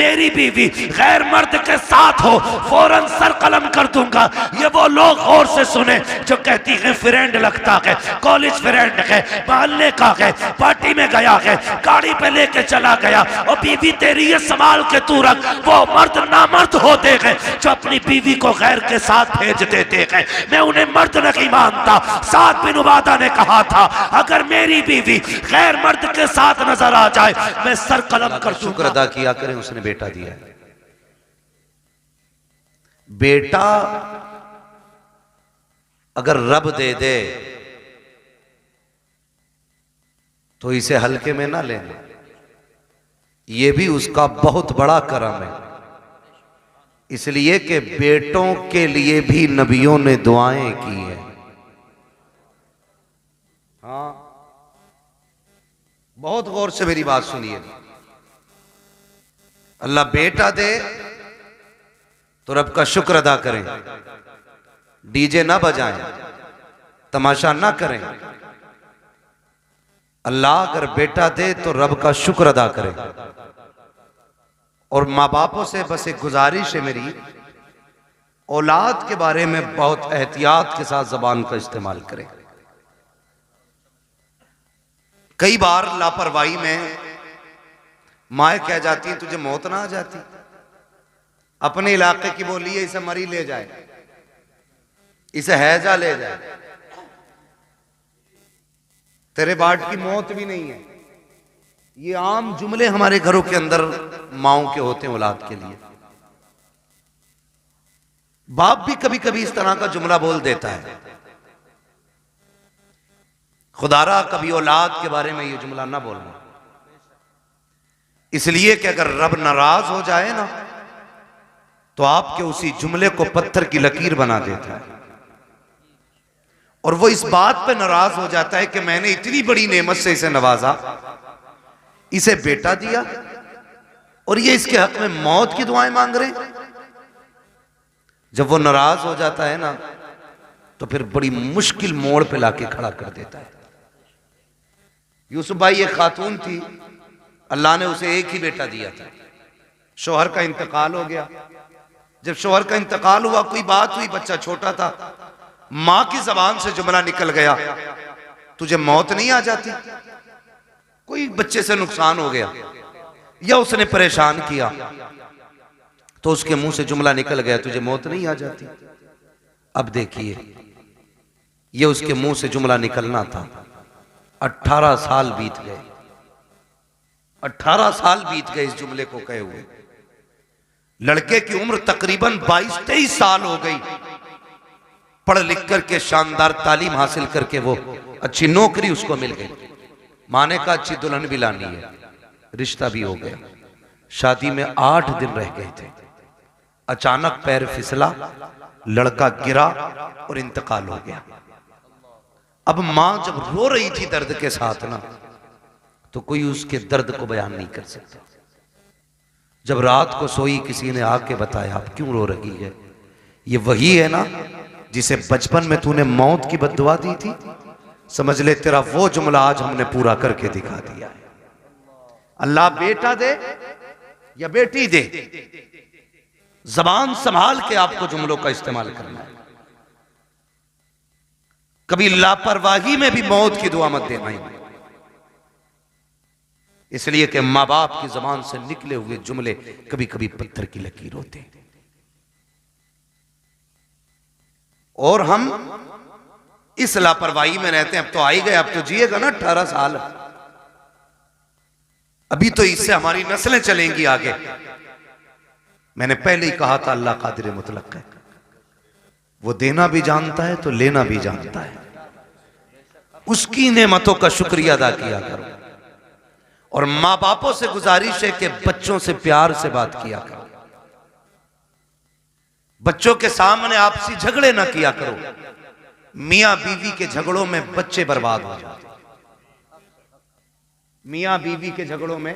मेरी बीवी गैर मर्द के साथ हो फौरन सर कलम कर दूंगा। ये वो लोग गौर से सुने जो कहती है फ्रेंड लगता है, कॉलेज फ्रेंड है, मोहल्ले का है, पार्टी में गया है, गाड़ी पे लेके चला गया और बीवी तेरी ये संभाल के तू रख। वो मर्द नामर्द होते हैं जो अपनी बीवी को गैर के साथ भेज देते हैं। मैं उन्हें मर्द नहीं मानता। साद बिन उबादा ने कहा था अगर मेरी बीवी गैर मर्द के साथ नजर आ जाए मैं सर कलम कर शुक्र अदा किया करें, उसने बेटा दिया है। बेटा अगर रब दे दे तो इसे हल्के में ना लेना, यह भी उसका बहुत बड़ा करम है। इसलिए कि बेटों के लिए भी नबियों ने दुआएं की है। हाँ, बहुत गौर से मेरी बात सुनिए। अल्लाह बेटा दे तो रब का शुक्र अदा करें, डीजे ना बजाएं, तमाशा ना करें। अल्लाह अगर बेटा दे तो रब का शुक्र अदा करें। और माँ बापों से बस एक गुजारिश है मेरी, औलाद के बारे में बहुत एहतियात के साथ जबान का इस्तेमाल करें। कई बार लापरवाही में माए कह जाती हैं तुझे मौत ना आ जाती, अपने इलाके की बोली है इसे मरी ले जाए, इसे हैजा ले जाए, तेरे बाट की मौत भी नहीं है। ये आम जुमले हमारे घरों के अंदर माओं के होते हैं औलाद के लिए। बाप भी कभी कभी इस तरह का जुमला बोल देता है। खुदारा कभी औलाद के बारे में ये जुमला ना बोलना, इसलिए कि अगर रब नाराज हो जाए ना तो आपके उसी जुमले को पत्थर की लकीर बना देता है। और वो इस बात पे नाराज हो जाता है कि मैंने इतनी बड़ी नेमत से इसे नवाजा, इसे बेटा दिया और ये इसके हक में मौत की दुआएं मांग रहे। जब वो नाराज हो जाता है ना तो फिर बड़ी मुश्किल मोड़ पे लाके खड़ा कर देता है। यूसुफ भाई एक खातून थी, अल्लाह ने उसे एक ही बेटा दिया था, शौहर का इंतकाल हो गया। जब शौहर का इंतकाल हुआ, कोई बात हुई, बच्चा छोटा था, मां की जबान से जुमला निकल गया तुझे मौत नहीं आ जाती। कोई बच्चे से नुकसान हो गया या उसने परेशान किया तो उसके मुंह से जुमला निकल गया तुझे मौत नहीं आ जाती। अब देखिए, ये उसके मुंह से जुमला निकलना था। 18 साल बीत गए, 18 साल बीत गए इस जुमले को कहे हुए। लड़के की उम्र तकरीबन 22-23 साल हो गई। पढ़ लिख करके शानदार तालीम हासिल करके वो अच्छी नौकरी उसको मिल गई। माने का अच्छी दुल्हन भी लानी है, रिश्ता भी हो गया। शादी में 8 दिन रह गए थे, अचानक पैर फिसला, लड़का गिरा और इंतकाल हो गया। अब मां जब रो रही थी दर्द के साथ ना, तो कोई उसके दर्द को बयान नहीं कर सकता। जब रात को सोई, किसी ने आके बताया आप क्यों रो रही है? ये वही है ना जिसे बचपन में तूने मौत की बद्दुआ दी थी, समझ ले तेरा वो जुमला आज हमने पूरा करके दिखा दिया है। अल्लाह बेटा दे या बेटी दे, जबान संभाल के आपको जुमलों का इस्तेमाल करना है। कभी लापरवाही में भी मौत की दुआ मत देना ही, इसलिए कि मां बाप की जबान से निकले हुए जुमले कभी कभी पत्थर की लकीर होते हैं। और हम इस लापरवाही में रहते हैं। अब तो आ ही गए, अब तो जिएगा ना 18 साल, अभी तो इससे हमारी नस्लें चलेंगी आगे। मैंने पहले ही कहा था अल्लाह कादिर मुतलक है, वो देना भी जानता है तो लेना भी जानता है। उसकी नेमतों का शुक्रिया अदा किया करो। और मां बापों से गुजारिश है कि बच्चों से प्यार से बात किया करो। बच्चों के सामने आपसी झगड़े ना किया करो। मियां बीवी के झगड़ों में बच्चे बर्बाद हो जाते हैं। मियां बीवी के झगड़ों में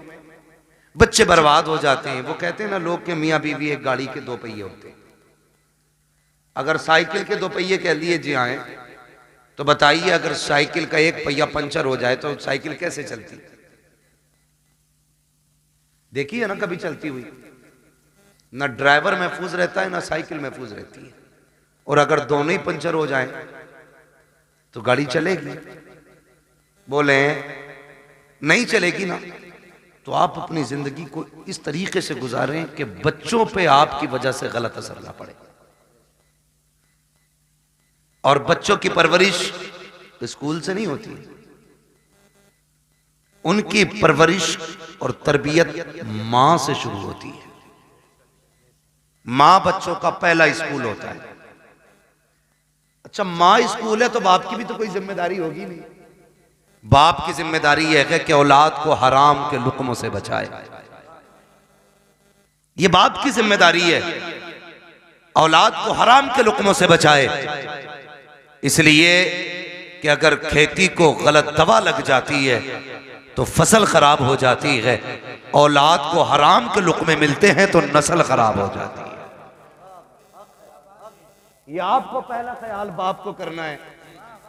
बच्चे बर्बाद हो जाते हैं। वो कहते हैं ना लोग के मियां बीवी एक गाड़ी के 2 पहिए होते हैं। अगर साइकिल के 2 पहिए कह लिए जी आए तो बताइए, अगर साइकिल का एक पहिया पंचर हो जाए तो साइकिल कैसे चलती? देखिए ना कभी चलती हुई। ना ड्राइवर महफूज रहता है ना साइकिल महफूज रहती है। और अगर दोनों ही पंचर हो जाएं तो गाड़ी चलेगी? बोले नहीं चलेगी ना। तो आप अपनी जिंदगी को इस तरीके से गुजारें कि बच्चों पे आपकी वजह से गलत असर ना पड़े। और बच्चों की परवरिश स्कूल से नहीं होती, उनकी परवरिश और तरबियत मां से शुरू होती है। मां बच्चों का पहला स्कूल होता है। अच्छा, मां स्कूल है तो बाप की भी तो कोई जिम्मेदारी होगी नहीं। बाप की जिम्मेदारी यह है कि औलाद को हराम के लुक्मों से बचाए। यह बाप की जिम्मेदारी है, औलाद को हराम के लुक्मों से बचाए। इसलिए कि अगर खेती को गलत दवा लग जाती है तो फसल खराब हो जाती है, औलाद को हराम के लुक्मे मिलते हैं तो नस्ल खराब हो जाती है। ये आपको पहला ख्याल बाप को करना है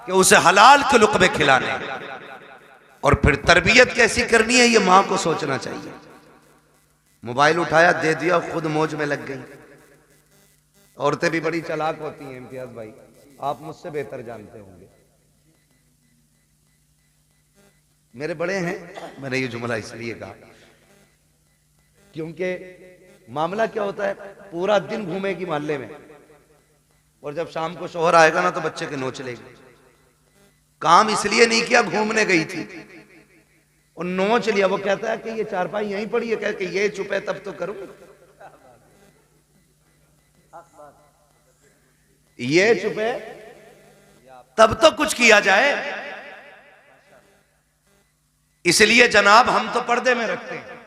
कि उसे हलाल के लुक्मे खिलाने, और फिर तरबियत कैसी करनी है ये मां को सोचना चाहिए। मोबाइल उठाया दे दिया, खुद मौज में लग गई। औरतें भी बड़ी चालाक होती हैं इम्तियाज भाई, आप मुझसे बेहतर जानते होंगे। मेरे बड़े हैं, मैंने ये जुमला इसलिए कहा क्योंकि मामला क्या होता है, पूरा दिन घूमेगी मोहल्ले में और जब शाम को शोहर आएगा ना तो बच्चे के नोच लेगी। काम इसलिए नहीं किया, घूमने गई थी और नोच लिया। वो कहता है कि ये चारपाई यहीं पड़ी है, कह के ये चुप है तब तो करूं, ये चुप है तब तो कुछ किया जाए। इसलिए जनाब हम तो पर्दे में रखते हैं,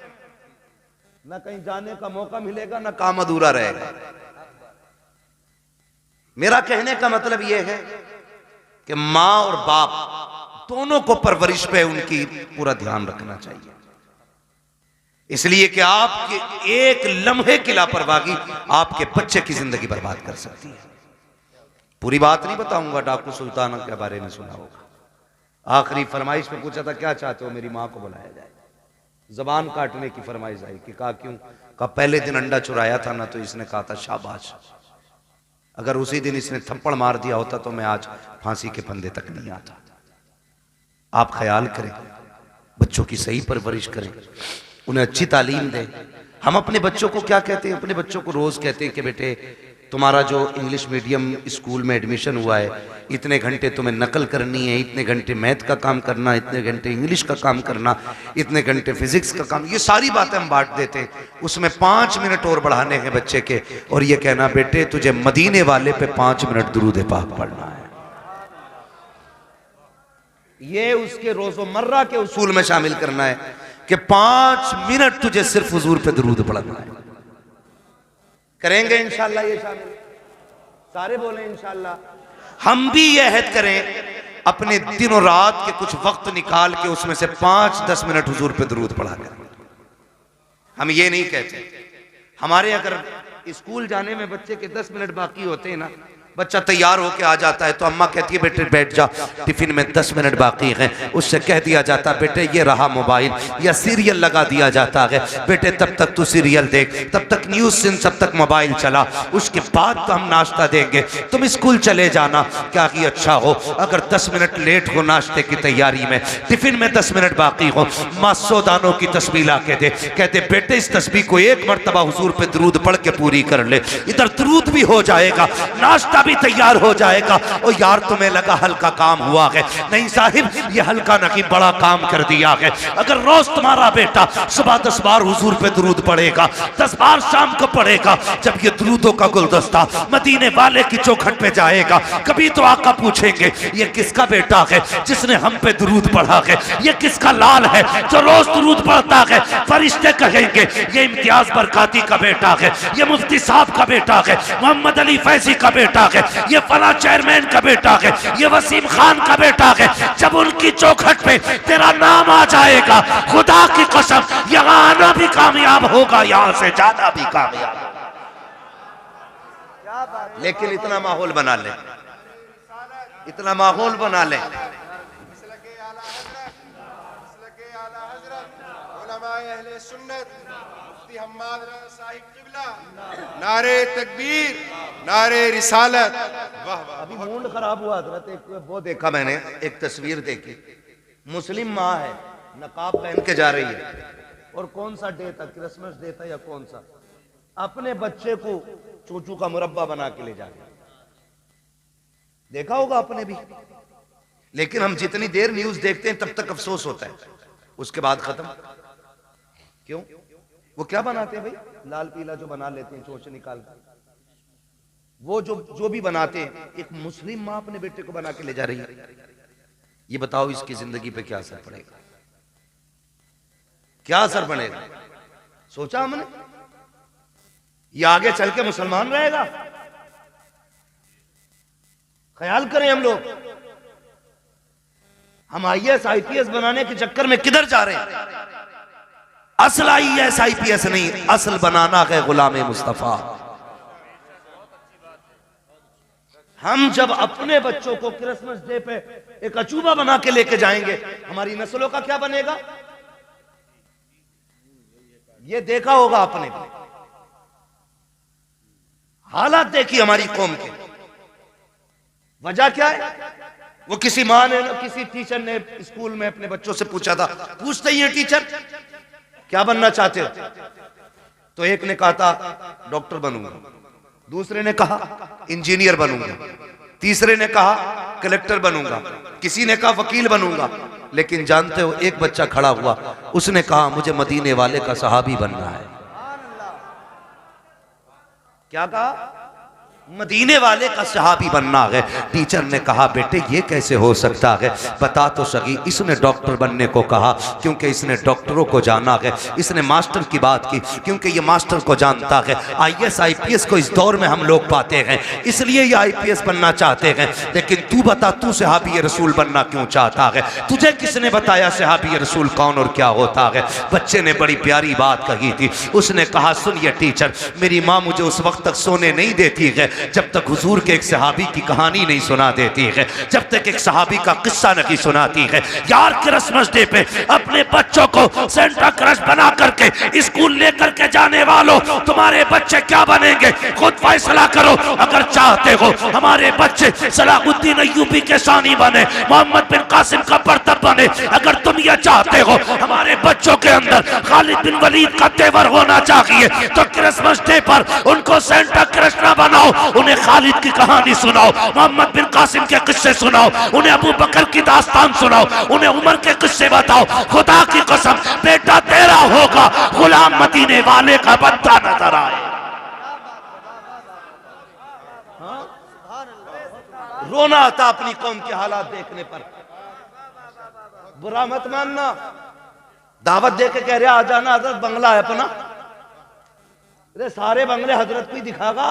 ना कहीं जाने का मौका मिलेगा ना काम अधूरा रहेगा। मेरा कहने का मतलब यह है कि मां और बाप दोनों को परवरिश पे उनकी पूरा ध्यान रखना चाहिए। इसलिए कि आपके एक लम्हे की लापरवाही आपके बच्चे की जिंदगी बर्बाद कर सकती है। पूरी बात नहीं बताऊंगा, डाकू सुल्ताना के बारे में सुना होगा। आखिरी फरमाइश में पूछा था क्या चाहते हो, मेरी मां को बुलाया जाए। जबान काटने की फरमाइश आई कि कहा क्यों, कहा पहले दिन अंडा चुराया था ना तो इसने कहा था शाबाश, अगर उसी दिन इसने थप्पड़ मार दिया होता तो मैं आज फांसी के फंदे तक नहीं आता। आप ख्याल करें, बच्चों की सही परवरिश करें, उन्हें अच्छी तालीम दें। हम अपने बच्चों को क्या कहते हैं, अपने बच्चों को रोज कहते हैं कि बेटे तुम्हारा जो इंग्लिश मीडियम स्कूल में एडमिशन हुआ है, इतने घंटे तुम्हें नकल करनी है, इतने घंटे मैथ का काम करना, इतने घंटे इंग्लिश का काम करना, इतने घंटे फिजिक्स का काम। ये सारी बातें हम बांट देते हैं। उसमें 5 मिनट और बढ़ाने हैं बच्चे के, और ये कहना बेटे तुझे मदीने वाले पे 5 मिनट दुरूद पाक पढ़ना है। ये उसके रोजमर्रा के उसूल में शामिल करना है कि 5 मिनट तुझे सिर्फ हुजूर पे दुरूद पढ़ना है। करेंगे इंशाल्लाह ये शामिल, सारे बोले इंशाल्लाह। हम भी ये अहद करें अपने दिन और रात के कुछ वक्त निकाल के उसमें से 5-10 मिनट हुजूर पे दुरूद पढ़ा करें। हम ये नहीं कहते, हमारे अगर स्कूल जाने में बच्चे के 10 मिनट बाकी होते हैं ना, बच्चा तैयार होके आ जाता है तो अम्मा कहती है बेटे बैठ जा, टिफिन में 10 मिनट बाकी हैं। उससे कह दिया जाता बेटे ये रहा मोबाइल, या सीरियल लगा दिया जाता है, बेटे तब तक तू सीरियल देख, तब तक न्यूज सुन, तब तक मोबाइल चला, उसके बाद तो हम नाश्ता देंगे, तुम स्कूल चले जाना। क्या ही अच्छा हो अगर 10 मिनट लेट हो नाश्ते की तैयारी में, टिफिन में 10 मिनट बाकी हो, माँ 100 दानों की तस्बीह ला के दे, कहते बेटे इस तस्बीह को 1 मरतबा हुजूर पे दरूद पढ़ के पूरी कर ले, इधर दरूद भी हो जाएगा, नाश्ता भी तैयार हो जाएगा। और यार तुम्हें लगा हल्का काम हुआ है, नहीं साहिब ये हल्का नहीं बड़ा काम कर दिया है। अगर रोज तुम्हारा बेटा सुबह 10 बार हुजूर पे दरूद पढ़ेगा, 10 बार शाम को पढ़ेगा, जब ये दरूदों का गुलदस्ता मदीने वाले की चौखट पे जाएगा, कभी तो आका पूछेंगे ये किसका बेटा है जिसने हम पे दरूद पढ़ा है, ये किसका लाल है जो रोज दरूद पढ़ता है। फरिश्ते कहेंगे ये इम्तियाज बरकाती का बेटा है, ये मुफ्ती साहब का बेटा है, मोहम्मद अली फैजी का बेटा है, ये फला चेयरमैन का बेटा है, ये वसीम खान का बेटा है। जब उनकी चौखट पे तेरा नाम आ जाएगा, खुदा की कसम यहां आना भी कामयाब होगा, यहां से ज्यादा भी कामयाब होगा। लेकिन इतना माहौल बना ले, इतना माहौल बना ले, हाजी हम्माद रज़ा साहिब किबला, नारे तकबीर, नारे रिसालत। वाह वाह। अभी मूड खराब हुआ हजरत, एक वो देखा मैंने, एक तस्वीर देखी, मुस्लिम माँ है, नकाब पहन के जा रही है, और कौन सा डे था, क्रिसमस डे था या कौन सा, अपने बच्चे को चूचू का मुरब्बा बना के ले जा रही है। देखा होगा आपने भी, लेकिन हम जितनी देर न्यूज देखते हैं तब तक अफसोस होता है, उसके बाद खत्म। क्यों? वो क्या बनाते हैं भाई, लाल पीला जो बना लेते हैं चोच निकाल कर, वो जो भी बनाते हैं, एक मुस्लिम माँ अपने बेटे को बना के ले जा रही है। ये बताओ इसकी जिंदगी पे क्या असर पड़ेगा, क्या असर पड़ेगा? सोचा हमने? ये आगे चल के मुसलमान रहेगा? ख्याल करें हम लोग, हम IAS IPS बनाने के चक्कर में किधर जा रहे हैं? असल IAS IPS नहीं, असल बनाना है गुलाम मुस्तफा। हम जब अपने बच्चों को क्रिसमस डे पे एक अचूबा बना के लेके जाएंगे, हमारी नस्लों का क्या बनेगा? ये देखा होगा आपने, हालात देखी हमारी कौम के। वजह क्या है? वो किसी माँ ने, किसी टीचर ने स्कूल में अपने बच्चों से पूछा था, पूछते ही है टीचर क्या बनना चाहते हो? तो एक ने कहा था डॉक्टर बनूंगा, दूसरे ने कहा इंजीनियर बनूंगा, तीसरे ने कहा कलेक्टर बनूंगा, किसी ने कहा वकील बनूंगा। लेकिन जानते हो, एक बच्चा खड़ा हुआ, उसने कहा मुझे मदीने वाले का सहाबी बनना है। क्या कहा? मदीने वाले का सहाबी बनना है। टीचर ने कहा बेटे ये कैसे हो सकता है, बता तो सही। इसने डॉक्टर बनने को कहा क्योंकि इसने डॉक्टरों को जाना है, इसने मास्टर की बात की क्योंकि ये मास्टर को जानता है। IAS IPS को इस दौर में हम लोग पाते हैं, इसलिए ये IPS बनना चाहते हैं। लेकिन तू बता, तू सहाबी रसूल बनना क्यों चाहता है? तुझे किसने बताया सहाबी रसूल कौन और क्या होता है? बच्चे ने बड़ी प्यारी बात कही थी, उसने कहा सुनिए टीचर, मेरी माँ मुझे उस वक्त तक सोने नहीं देती है जब तक हुजूर के एक सहाबी की कहानी नहीं सुना देती है, जब तक एक सहाबी का किस्सा नहीं सुनाती है। यार क्रिसमस डे पे अपने बच्चों को सेंटा क्रश बना करके स्कूल लेकर के जाने वालों, तुम्हारे बच्चे क्या बनेंगे खुद फैसला करो। अगर चाहते हो हमारे बच्चे सलाहुद्दीन अय्यूबी के सानी बने, मोहम्मद बिन कासिम का बर्तब बने, अगर तुम ये चाहते हो हमारे बच्चों के अंदर खालिद बिन वलीद का तेवर होना चाहिए, तो क्रिसमस डे पर उनको सेंटा क्रश ना बनाओ, उन्हें खालिद की कहानी सुनाओ, मोहम्मद बिन कासिम के किस्से सुनाओ, उन्हें अबू बकर की दास्तान सुनाओ, उन्हें उमर के किस्से बताओ। खुदा की कसम बेटा तेरा होगा, गुलाम मदीने वाले का बच्चा नजर आए। रोना आता अपनी कौम के हालात देखने पर। बुरा मत मानना, दावत दे के कह रहे आ जाना, हजरत बंगला है अपना। अरे सारे बंगले हजरत को ही दिखागा।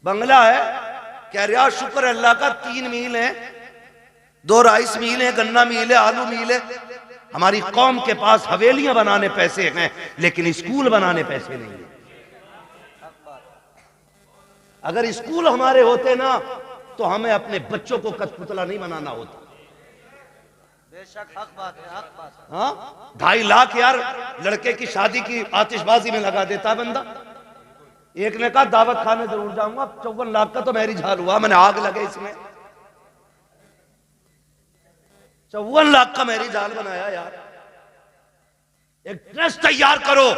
बंगला है, कह रहा शुक्र अल्लाह का 3 मील है, 2 राइस मील है, गन्ना मील है, आलू मील है। हमारी कौम के पास हवेलियां बनाने पैसे हैं लेकिन स्कूल बनाने पैसे नहीं है। अगर स्कूल हमारे होते ना तो हमें अपने बच्चों को कठपुतला नहीं बनाना होता। बेशक हक बात है, हक बात है। हाँ, 2.5 लाख यार लड़के की शादी की आतिशबाजी में लगा देता बंदा। एक ने कहा दावत खाने जरूर जाऊंगा, 54 लाख का तो मैरिज हाल हुआ, मैंने आग लगे इसमें। 54 लाख का मैरिज हाल बनाया यार। एक ट्रस्ट तैयार करो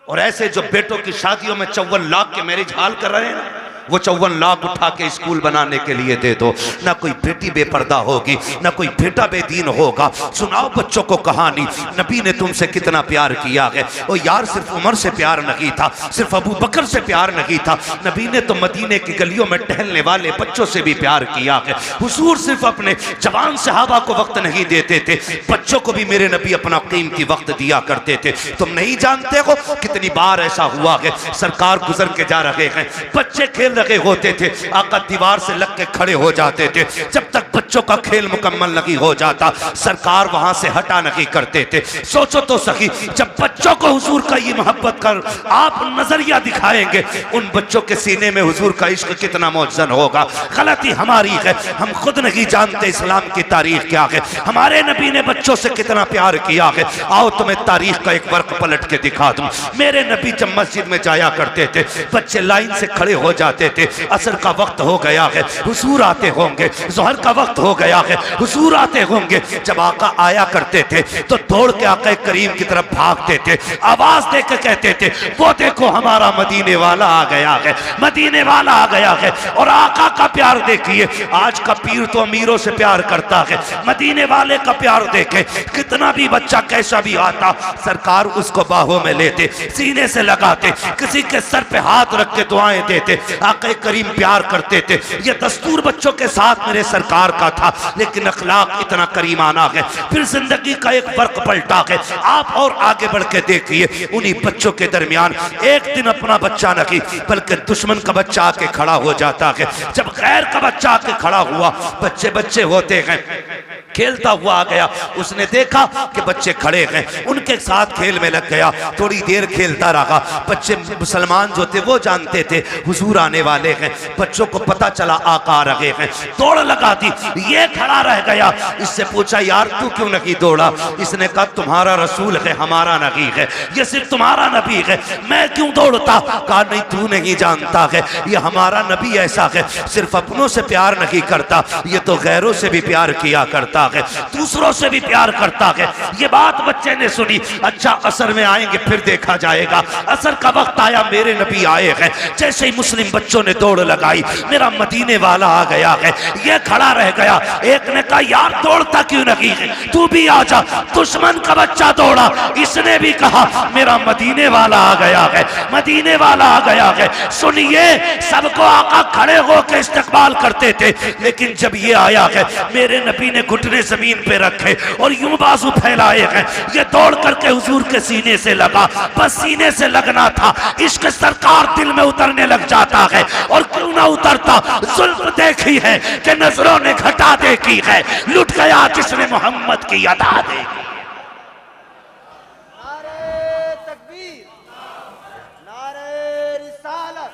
और ऐसे जो बेटों की शादियों में 54 लाख के मैरिज हाल कर रहे हैं ना, वो 54 लाख उठा के स्कूल बनाने के लिए दे दो। ना कोई बेटी बेपर्दा होगी, ना कोई बेटा बेदीन होगा। सुनाओ बच्चों को कहानी, नबी ने तुमसे कितना प्यार किया है। ओ यार सिर्फ उमर से प्यार नहीं था, सिर्फ अबू बकर से प्यार नहीं था, नबी ने तो मदीने की गलियों में टहलने वाले बच्चों से भी प्यार किया है। हुजूर सिर्फ अपने जवान सहाबा को वक्त नहीं देते थे, बच्चों को भी मेरे नबी अपना कीमती वक्त दिया करते थे। तुम नहीं जानते हो कितनी बार ऐसा हुआ है, सरकार गुजर के जा रहे हैं, बच्चे खेल रहे होते थे, आका दीवार से लग के खड़े हो जाते थे। जब तक बच्चों का खेल मुकम्मल नहीं हो जाता सरकार वहां से हटा नहीं करते थे। सोचो तो सही, जब बच्चों को हुजूर का ये मोहब्बत कर आप नजरिया दिखाएंगे, उन बच्चों के सीने में हुजूर का इश्क कितना मौजन होगा। गलती हमारी है, हम खुद नहीं जानते इस्लाम की तारीख क्या है, हमारे नबी ने बच्चों से कितना प्यार किया है। आओ तुम्हें तारीख का एक वर्क पलट के दिखा दूं। मेरे नबी जब मस्जिद में जाया करते थे, बच्चे लाइन से खड़े हो जाते थे, असर का वक्त हो गया है, हुजूर आते होंगे, जोहर का वक्त हो गया है, हुजूर आते होंगे। जब आका आया करते थे तो दौड़ के आका करीम की तरफ भागते थे, आवाज देकर कहते थे वो देखो हमारा मदीने वाला आ गया है, मदीने वाला आ गया है। और आका का प्यार देखिए, आज का पीर तो अमीरों से प्यार करता है, मदीने वाले का प्यार देखे, कितना भी बच्चा कैसा भी आता सरकार उसको बाहों में लेते, सीने से लगाते, किसी के सर पे हाथ रख के दुआएं देते। आका करीम प्यार करते थे। ये दस्तूर बच्चों के साथ मेरे सरकार का था, लेकिन अखलाक इतना करीमाना है। फिर जिंदगी का एक फर्क पलटा है। आप और आगे बढ़ के देखिए, उन्हीं बच्चों के दरमियान एक दिन अपना बच्चा नहीं बल्कि दुश्मन का बच्चा आके खड़ा हो जाता है। जब गैर का बच्चा आके खड़ा हुआ, बच्चे बच्चे होते हैं, खेलता हुआ आ गया, उसने देखा कि बच्चे खड़े हैं, उनके साथ खेल में लग गया। थोड़ी देर खेलता रहा, बच्चे मुसलमान जो थे वो जानते थे हुजूर आने वाले हैं। बच्चों को पता चला आका आ रहे हैं, दौड़ लगा दी। ये खड़ा रह गया, इससे पूछा यार तू क्यों नहीं दौड़ा? इसने कहा तुम्हारा रसूल है, हमारा नहीं है, ये सिर्फ तुम्हारा नबी है, मैं क्यों दौड़ता? कहा नहीं तू नहीं जानता है, ये हमारा नबी ऐसा है, सिर्फ अपनों से प्यार नहीं करता, ये तो गैरों से भी प्यार किया करता है, दूसरों से भी प्यार करता है। ये बात बच्चे ने सुनी। अच्छा असर में आएंगे फिर देखा जाएगा। असर का वक्त आया, मेरे नबी आए हैं। जैसे ही मुस्लिम बच्चों ने दौड़ लगाई, मेरा मदीने वाला आ गया है। ये खड़ा रह गया। एक ने कहा यार दौड़ता क्यों नहीं है, तू भी आ जा। दुश्मन का बच्चा दौड़ा, इसने भी कहा मेरा मदीने वाला आ गया है, मदीने वाला आ गया है। सुनिए, सबको आका खड़े होकर इस्तकबाल करते थे, लेकिन जब ये आया है मेरे नबी ने घुटने जमीन पे रखे और यूं बाजू फैलाए हैं। ये दौड़ करके हुजूर के सीने से लगा, बस सीने से लगना था। इश्क सरकार दिल में उतरने लग जाता है, और क्यों ना उतरता। जुल्म देखी है कि नजरों ने घटा देखी है, लुट गया जिसने मोहम्मद की अदा देखी। नारे तकबीर, नारे रिसालत,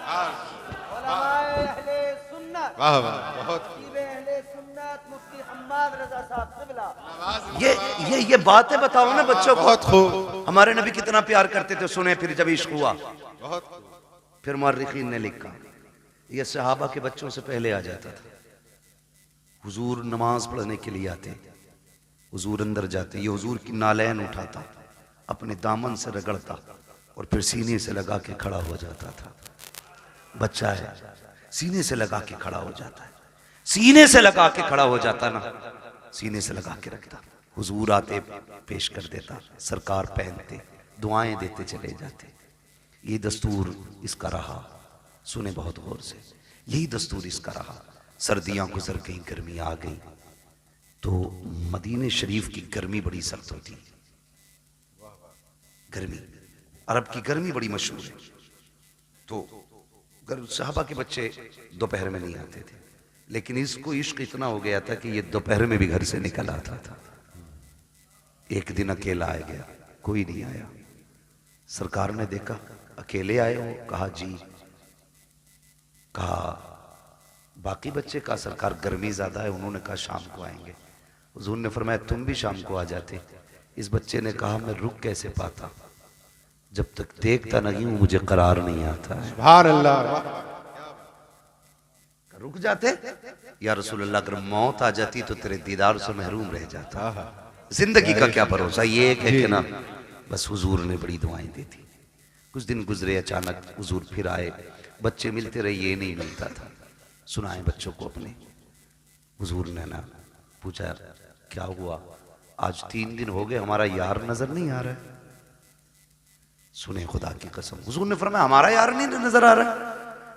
उलमाए अहले सुन्नत, वाह वाह, बहुत अहले सुन्नत, मुफ्ती हम्माद रजा साहब क़िबला। ये बातें बताओ ना बच्चों को। बहुत खूब, हमारे नबी कितना प्यार करते थे, सुने फिर जब इश्क हुआ। बहुत खूब। फिर मुअर्रिखीन ने लिखा ये सहाबा के बच्चों से पहले आ जाता था। हुजूर नमाज पढ़ने के लिए आते, हुजूर अंदर जाते, ये हुजूर की नालैन उठाता, अपने दामन से रगड़ता और फिर सीने से लगा के खड़ा हो जाता था। बच्चा है, सीने से लगा के खड़ा हो जाता है, सीने से लगा के खड़ा हो जाता ना, सीने से लगा के रखता। हुजूर आते पेश कर देता, सरकार पहनते, दुआएं देते चले जाते। ये दस्तूर इसका रहा। सुने बहुत गौर से, यही दस्तूर इसका रहा। सर्दियां गुजर गई, गर्मी आ गई, तो मदीने शरीफ की गर्मी बड़ी सख्त होती। गर्मी, अरब की गर्मी बड़ी मशहूर है। तो सहाबा के बच्चे दोपहर में नहीं आते थे, लेकिन इसको इश्क इतना हो गया था कि ये दोपहर में भी घर से निकल आता था। एक दिन अकेला आ गया, कोई नहीं आया। सरकार ने देखा अकेले आए हो, कहा जी। कहा बाकी बच्चे, का सरकार गर्मी ज्यादा है, उन्होंने कहा शाम को आएंगे। हुजूर ने फरमाया तुम भी शाम को आ जाते। इस बच्चे ने कहा मैं रुक कैसे पाता, जब तक देखता नहीं हूं मुझे करार नहीं आता है। सुभान अल्लाह। रुक जाते या रसूलुल्लाह, अगर मौत आ जाती तो तेरे दीदार से महरूम रह जाता। जिंदगी का क्या भरोसा। ये एक है कि ना, बस हुजूर ने बड़ी दुआएं दी थी। कुछ दिन गुजरे, अचानक हुजूर फिर आए, बच्चे मिलते रहे, ये नहीं मिलता था। सुनाए बच्चों को अपने। हुजूर ने ना पूछा क्या हुआ, आज 3 दिन हो गए हमारा यार नजर नहीं आ रहा है। सुने खुदा की कसम, हुजूर ने फरमाया हमारा यार नहीं नजर आ रहा।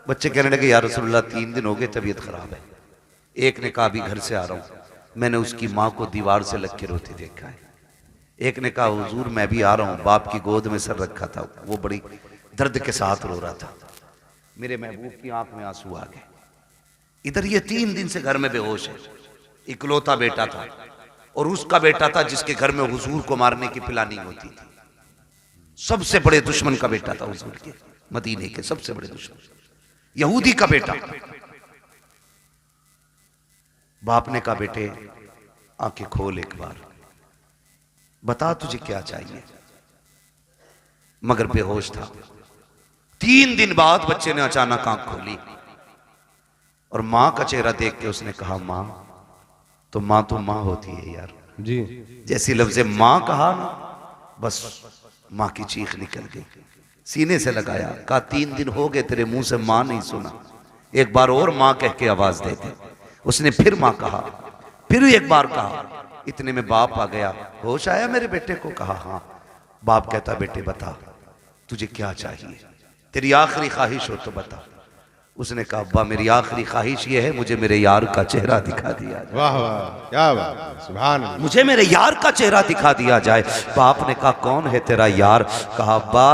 बच्चे कहने लगे या रसूलुल्लाह 3 दिन हो गए, तबीयत खराब है। एक ने कहा अभी घर से आ रहा हूं, मैंने उसकी माँ को दीवार से लग के रोते देखा है। एक ने कहा हुजूर मैं भी आ रहा हूं, बाप की गोद में सर रखा था, वो बड़ी दर्द के साथ रो रहा था। मेरे महबूब की आंख में आंसू आ गए। इधर ये 3 दिन से घर में बेहोश है, इकलौता बेटा था, और उसका बेटा था जिसके घर में हुजूर को मारने की प्लानिंग होती थी। सबसे बड़े दुश्मन का बेटा था हुजूर के, मदीने के सबसे बड़े दुश्मन, यहूदी का बेटा। बाप ने कहा, बेटे आंखें खोल एक बार, बता तुझे क्या चाहिए। मगर बेहोश था। 3 दिन बाद बच्चे ने अचानक आंख खोली और मां का चेहरा देख के उसने कहा, मां तो मां होती है यार जी। जैसी लफ्ज़ मां कहा ना, बस मां की चीख निकल गई, सीने से लगाया, कहा 3 दिन हो गए तेरे मुंह से मां नहीं सुना, एक बार और मां कह के आवाज दे दे। उसने फिर मां कहा, फिर एक बार कहा। इतने में बाप आ गया, होश आया मेरे बेटे को? कहा हाँ। बाप कहता, बेटे बता तुझे क्या चाहिए, तेरी आखिरी ख्वाहिश हो तो बता। उसने कहा, अब्बा मेरी आखिरी ख्वाहिश ये है, मुझे मेरे यार का चेहरा दिखा दिया जाए। वाह वाह, क्या बात, सुभान अल्लाह। मुझे मेरे यार का चेहरा दिखा दिया जाए। बाप ने कहा, कौन है तेरा यार? कहा, अब्बा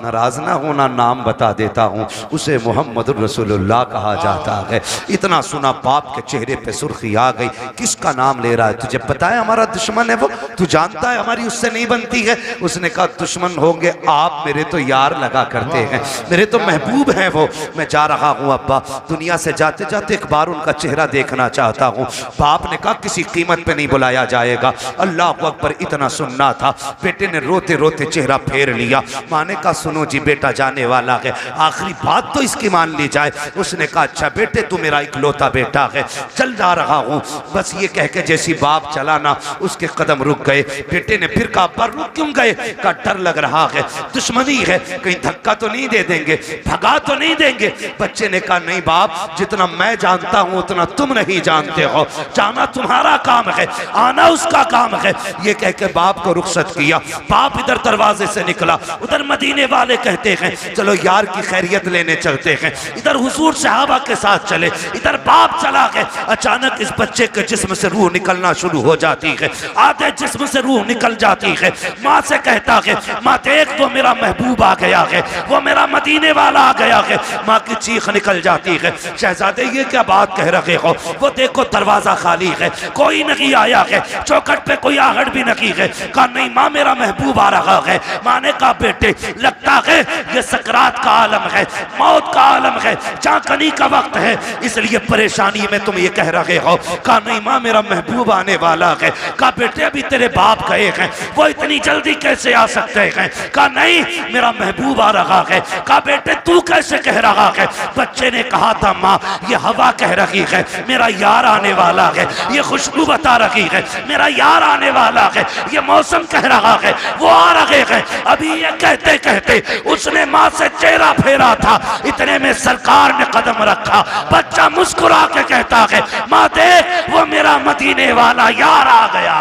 नाराज ना होना, नाम बता देता हूँ, उसे मोहम्मद रसूलुल्लाह कहा जाता है। इतना सुना बाप के चेहरे पे सुर्खी आ गई। किसका नाम ले रहा है? तुझे पता है हमारा दुश्मन है वो, तू जानता है हमारी उससे नहीं बनती है। उसने कहा, दुश्मन होंगे आप, मेरे तो यार लगा करते हैं, मेरे तो महबूब हैं वो। मैं जा रहा हूँ अब्बा, दुनिया से जाते जाते एक बार उनका चेहरा देखना चाहता हूँ। बाप ने कहा, किसी कीमत पे नहीं बुलाया जाएगा। अल्लाह अकबर, इतना सुनना था। बेटे ने रोते रोते चेहरा फेर लिया। माँ ने कहा, सुनो जी बेटा जाने वाला है, आखिरी बात तो इसकी मान ली जाए। उसने कहा, अच्छा बेटे तू मेरा इकलौता बेटा है, चल जा रहा हूँ। बस ये कह के जैसी बाप चला ना, उसके कदम रुक गए। बेटे ने फिर कहा, पर रुक क्यों गए? का डर लग रहा है, दुश्मनी है, कहीं धक्का तो नहीं दे देंगे, भगा तो नहीं देंगे। बच्चे ने कहा, नहीं बाप, जितना मैं जानता हूं उतना तुम नहीं जानते हो, जाना तुम्हारा काम है, आना उसका काम है। ये कह के बाप को रुखसत किया। बाप इधर दरवाजे से निकला, उधर मदीने वाले कहते हैं चलो यार की खैरियत लेने चलते हैं। इधर हुजूर सहाबा के साथ चले, इधर बाप चला गए। अचानक इस बच्चे के जिस्म से रूह निकलना शुरू हो जाती है, आधे जिस्म से रूह निकल जाती है। माँ से कहता है, माँ देख वो मेरा महबूब आ गया है, वो मेरा मदीने वाला आ गया है। माँ की चीख निकल जाती है, शहजादे ये क्या बात कह रहे हो? वो देखो दरवाजा खाली है, कोई नहीं आया है, चौखट पे कोई आहट भी नहीं है। कहा, नहीं माँ मेरा महबूब आ रहा है। माँ ने कहा, बेटे लगता है ये सकरात का आलम है, मौत का आलम है, चाकनी का वक्त है, इसलिए परेशानी में तुम ये कह रहे हो। कहा, नहीं माँ मेरा महबूब आने वाला है। कहा, बेटे अभी तेरे बाप गए हैं, वो इतनी जल्दी कैसे आ सकते हैं? कहा, नहीं मेरा महबूब आ रहा है। कहा, बेटे तू कैसे कह रहा है? बच्चे ने कहा था, माँ ये हवा कह रही है मेरा यार आने वाला है, ये खुशबू बता रही है मेरा यार आने वाला है, ये मौसम कह रहा है वो आ रहे हैं। अभी ये कहते कहते उसने माँ से चेहरा फेरा था, इतने में सरकार ने कदम रखा। बच्चा मुस्कुरा के कहता है, माँ देख वो मेरा मदीने वाला यार आ गया।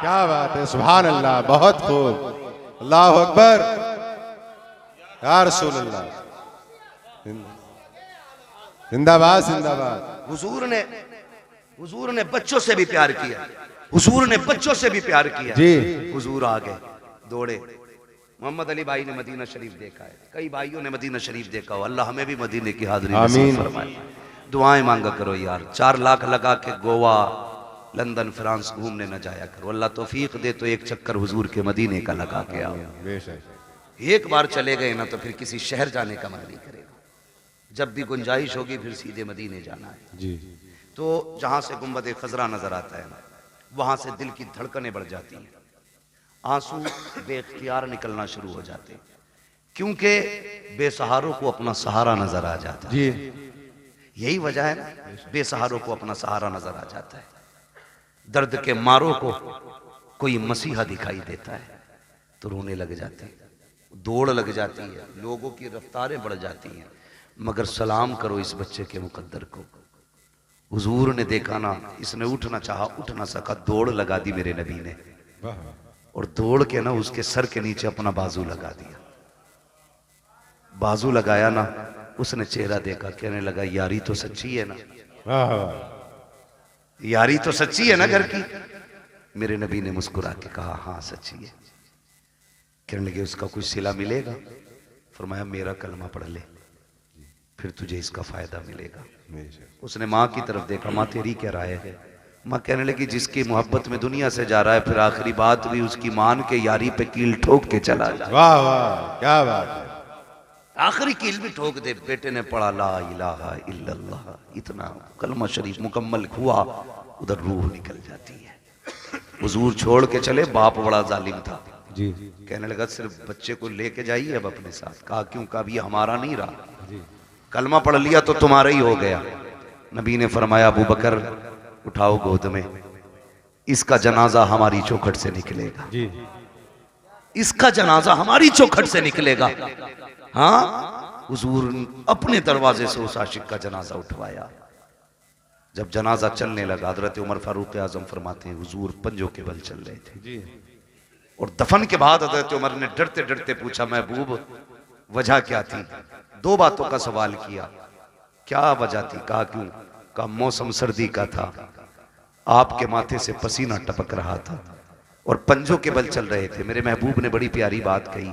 क्या बात है, सुभान अल्लाह, बहुत खूब, अल्लाह अकबर, या रसूल अल्लाह, जिंदाबाद जिंदाबाद। हुजूर ने बच्चों से भी प्यार किया, हुजूर ने बच्चों से भी प्यार किया जी। हुजूर आ गए, दौड़े। मोहम्मद अली भाई ने मदीना शरीफ देखा है, कई भाइयों ने मदीना शरीफ देखा हो, अल्लाह हमें भी मदीने की हाजिरी नसीब फरमाए। दुआएं मांगा करो यार, 4 लाख लगा के गोवा लंदन फ्रांस घूमने न जाया करो, अल्लाह तौफीक दे तो एक चक्कर हुजूर के मदीने का लगा के आओ। एक बार चले गए ना तो फिर किसी शहर जाने का मन नहीं करेगा, जब भी गुंजाइश होगी फिर सीधे मदीने जाना है जी। तो जहां से गुंबद खजरा नजर आता है ना, वहां से दिल की धड़कनें बढ़ जाती हैं, आंसू बेख्तियार निकलना शुरू हो जाते हैं, क्योंकि बेसहारों को अपना सहारा नजर आ जाता है। जी। यही वजह है ना, बेसहारों को अपना सहारा नजर आ जाता है। दर्द के मारों को कोई मसीहा दिखाई देता है तो रोने लग जाते हैं, दौड़ लग जाती है, लोगों की रफ्तारें बढ़ जाती हैं। मगर सलाम करो इस बच्चे के मुकद्दर को, हुजूर ने देखा ना, इसने उठना चाहा उठ ना सका, दौड़ लगा दी मेरे नबी ने, और दौड़ के ना उसके सर के नीचे अपना बाजू लगा दिया। बाजू लगाया ना, उसने चेहरा देखा, कहने लगा यारी तो सच्ची है ना, यारी तो सच्ची है ना घर की। मेरे नबी ने मुस्कुरा के कहा, हाँ सच्ची है। कहने लगे उसका कुछ सिला मिलेगा? फरमाया मेरा कलमा पढ़ ले, फिर तुझे इसका फायदा मिलेगा। बेशक। उसने माँ की तरफ देखा, माँ तेरी क्या राय है? माँ कहने लगी जिसकी मोहब्बत में दुनिया से जा रहा है, फिर आखिरी बात भी उसकी मान के यारी पे कील ठोक के चला जा। वाह वाह, क्या बात है। आखिरी कील भी ठोक दे। बेटे ने पढ़ा ला इलाहा इल्लल्लाह, इतना कलमा शरीफ मुकम्मल हुआ, उधर रूह निकल जाती है। हुजूर छोड़ के चले, बाप बड़ा जालिम था जी कहने लगा सिर्फ बच्चे को लेके जाइए अब अपने साथ। कहा क्यों? कहा भी हमारा नहीं रहा, जी कलमा पढ़ लिया तो तुम्हारा ही हो गया। नबी ने फरमाया अबू बकर उठाओ गोद में, इसका जनाजा हमारी चौखट से निकलेगा, जी। इसका जनाजा हमारी चौखट से निकलेगा। हाँ, हुजूर अपने दरवाजे से उस आशिक का जनाजा उठवाया। जब जनाजा चलने लगा, हजरत उमर फारूक आजम फरमाते हैं हुजूर पंजों के बल चल रहे थे। जी और दफन के बाद हजरत उमर ने डरते डरते पूछा महबूब वजह क्या थी? दो बातों का सवाल किया। क्या वजह थी? कहा क्यों? कहा मौसम सर्दी का था, आपके माथे से पसीना टपक रहा था और पंजों के बल चल रहे थे। मेरे महबूब ने बड़ी प्यारी बात कही,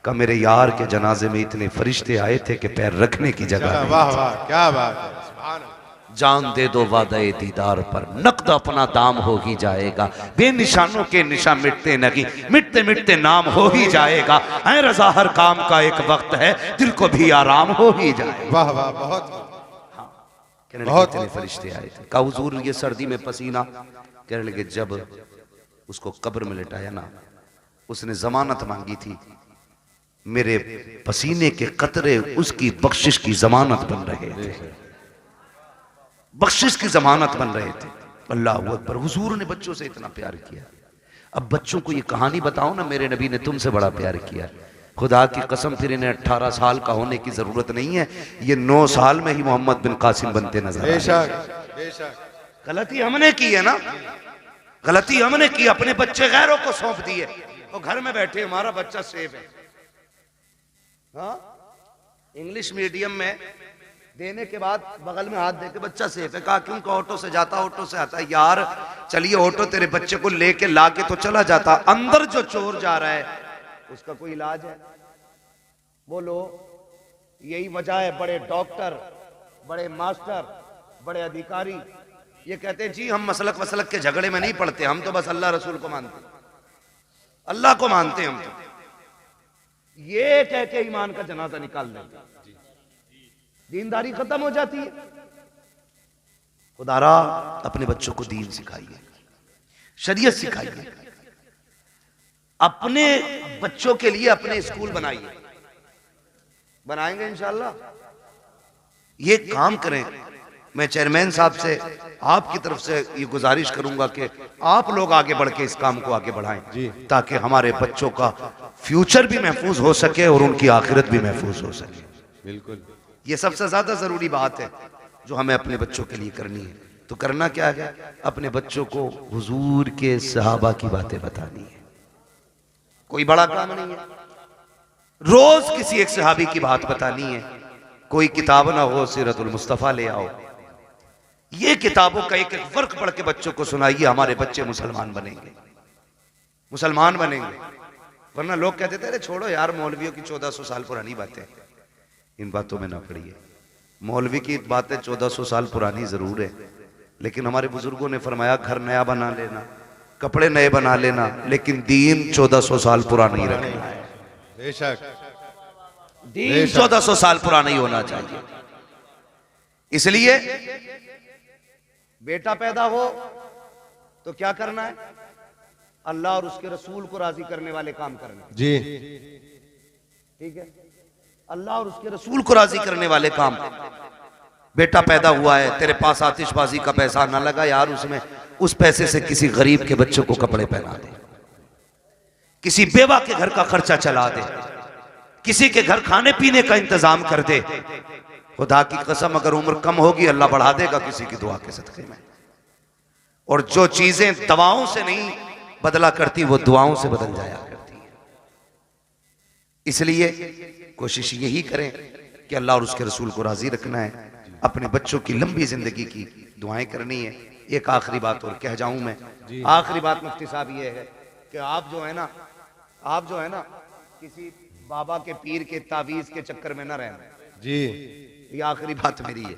कहा मेरे यार के जनाजे में इतने फरिश्ते आए थे कि पैर रखने की जगह नहीं। वाह वाह, क्या बात है। सुभान अल्लाह। जान दे दो वादे दीदार पर, नकद अपना दाम हो ही जाएगा। बेनिशानों के निशान मिटते नहीं, मिटते मिटते नाम हो ही जाएगा। ऐ रजा हर काम का एक वक्त है, दिल को भी आराम हो ही जाएगा। वाह वाह, बहुत कहने लगे इतने फरिश्ते आए थे। कहा हुजूर ये सर्दी में पसीना? कहने लगे जब उसको कब्र में लिटाया ना, उसने जमानत मांगी थी, मेरे पसीने के कतरे उसकी बख्शिश की जमानत बन रहे थे, बख्शिश की जमानत बन रहे थे। अल्लाह अकबर। हुजूर ने बच्चों से इतना प्यार किया। अब बच्चों को ये कहानी बताओ ना, मेरे नबी ने तुमसे बड़ा प्यार किया। खुदा की कसम फिर इन्हें 18 साल का होने की जरूरत नहीं है, ये 9 साल में ही मोहम्मद बिन कासिम बनते नजर आए। बेशक बेशक। गलती हमने की है ना, गलती हमने की, अपने बच्चे गैरों को सौंप दिए। और घर में बैठे हमारा बच्चा सेफ है। हाँ, इंग्लिश मीडियम में देने के बाद बगल में हाथ देके बच्चा सेफ है। कहा क्यों? का ऑटो से जाता, ऑटो से आता। यार चलिए ऑटो तेरे बच्चे को लेके लाके तो चला जाता, अंदर जो चोर जा रहा है उसका कोई इलाज है? बोलो, यही वजह है बड़े डॉक्टर, बड़े मास्टर, बड़े अधिकारी ये कहते हैं जी हम मसलक वसलक के झगड़े में नहीं पड़ते, हम तो बस अल्लाह रसूल को मानते, अल्लाह को मानते हैं हम तो। ये कह के ईमान का जनाजा निकाल देंगे, दीनदारी खत्म हो जाती है। खुदारा अपने बच्चों को दीन सिखाइए, शरीयत सिखाइए, अपने बच्चों के लिए अपने स्कूल बनाइए। बनाएंगे इंशाल्लाह। ये काम करें। मैं चेयरमैन साहब से आपकी तरफ से ये गुजारिश करूंगा कि आप लोग आगे बढ़ के इस काम को आगे बढ़ाएं, ताकि हमारे बच्चों का फ्यूचर भी महफूज हो सके और उनकी आखिरत भी महफूज हो सके। बिल्कुल, ये सबसे ज्यादा जरूरी बात है जो हमें अपने बच्चों के लिए करनी है। तो करना क्या है? अपने बच्चों को हुजूर के सहाबा की बातें बतानी है। कोई बड़ा काम नहीं है, रोज किसी एक सहाबी की बात बतानी है। कोई किताब ना हो, सीरतुल मुस्तफा ले आओ। ये किताबों का एक एक वर्क पढ़ के बच्चों को सुनाइए, हमारे बच्चे मुसलमान बनेंगे, मुसलमान बनेंगे। वरना लोग कहते थे अरे छोड़ो यार, मौलवियों की 1400 साल पुरानी बातें, इन बातों में ना पड़िए। मौलवी की बातें 1400 साल पुरानी जरूर है, लेकिन हमारे बुजुर्गों ने फरमाया घर नया बना लेना, कपड़े नए बना लेना, लेकिन दीन 1400 साल पुराना ही रखना है। बेशक, दीन 1400 साल पुराना ही होना चाहिए। इसलिए बेटा पैदा हो तो क्या करना है? अल्लाह और उसके रसूल को राजी करने वाले काम करना है। जी ठीक है, अल्लाह और उसके रसूल को राजी करने वाले काम। बेटा पैदा हुआ है, तेरे पास आतिशबाजी का पैसा ना लगा यार, उसमें उस पैसे से किसी गरीब के बच्चों को कपड़े पहना दे, किसी बेवा के घर का खर्चा चला दे, किसी के घर खाने पीने का इंतजाम कर दे। खुदा की कसम अगर उम्र कम होगी अल्लाह बढ़ा देगा किसी की दुआ के सदके में। और जो चीजें दवाओं से नहीं बदला करती वो दुआओं से बदल जाया करती है। इसलिए कोशिश यही करें कि अल्लाह और उसके रसूल को राजी रखना है, अपने बच्चों की लंबी जिंदगी की दुआएं करनी है। एक आखिरी बात और कह जाऊं मैं, आखिरी बात मुफ्ती साहब ये है कि आप जो है ना किसी बाबा के पीर के तावीज के चक्कर में ना रहना। जी ये आखिरी बात मेरी है।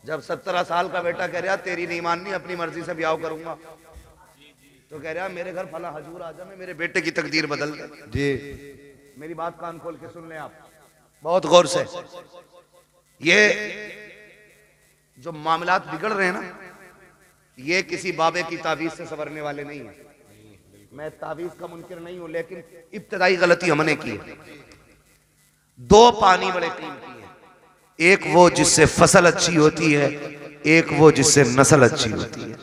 जब 17 साल का बेटा कह रहा तेरी नहीं माननी, अपनी मर्जी से ब्याह करूंगा, तो कह रहा मेरे घर फला हजूर आ जा, मैं मेरे बेटे की तकदीर बदल दे। जी मेरी बात कान खोल के सुन लें आप बहुत गौर से। ये जो मामलात बिगड़ रहे हैं ना, ये किसी बाबे की तावीज से संवरने वाले नहीं है। मैं तावीज का मुनकिर नहीं हूं, लेकिन इब्तदाई गलती हमने की है। दो पानी बड़े कीमती हैं, एक वो जिससे फसल अच्छी होती है, एक वो जिससे नस्ल अच्छी होती है।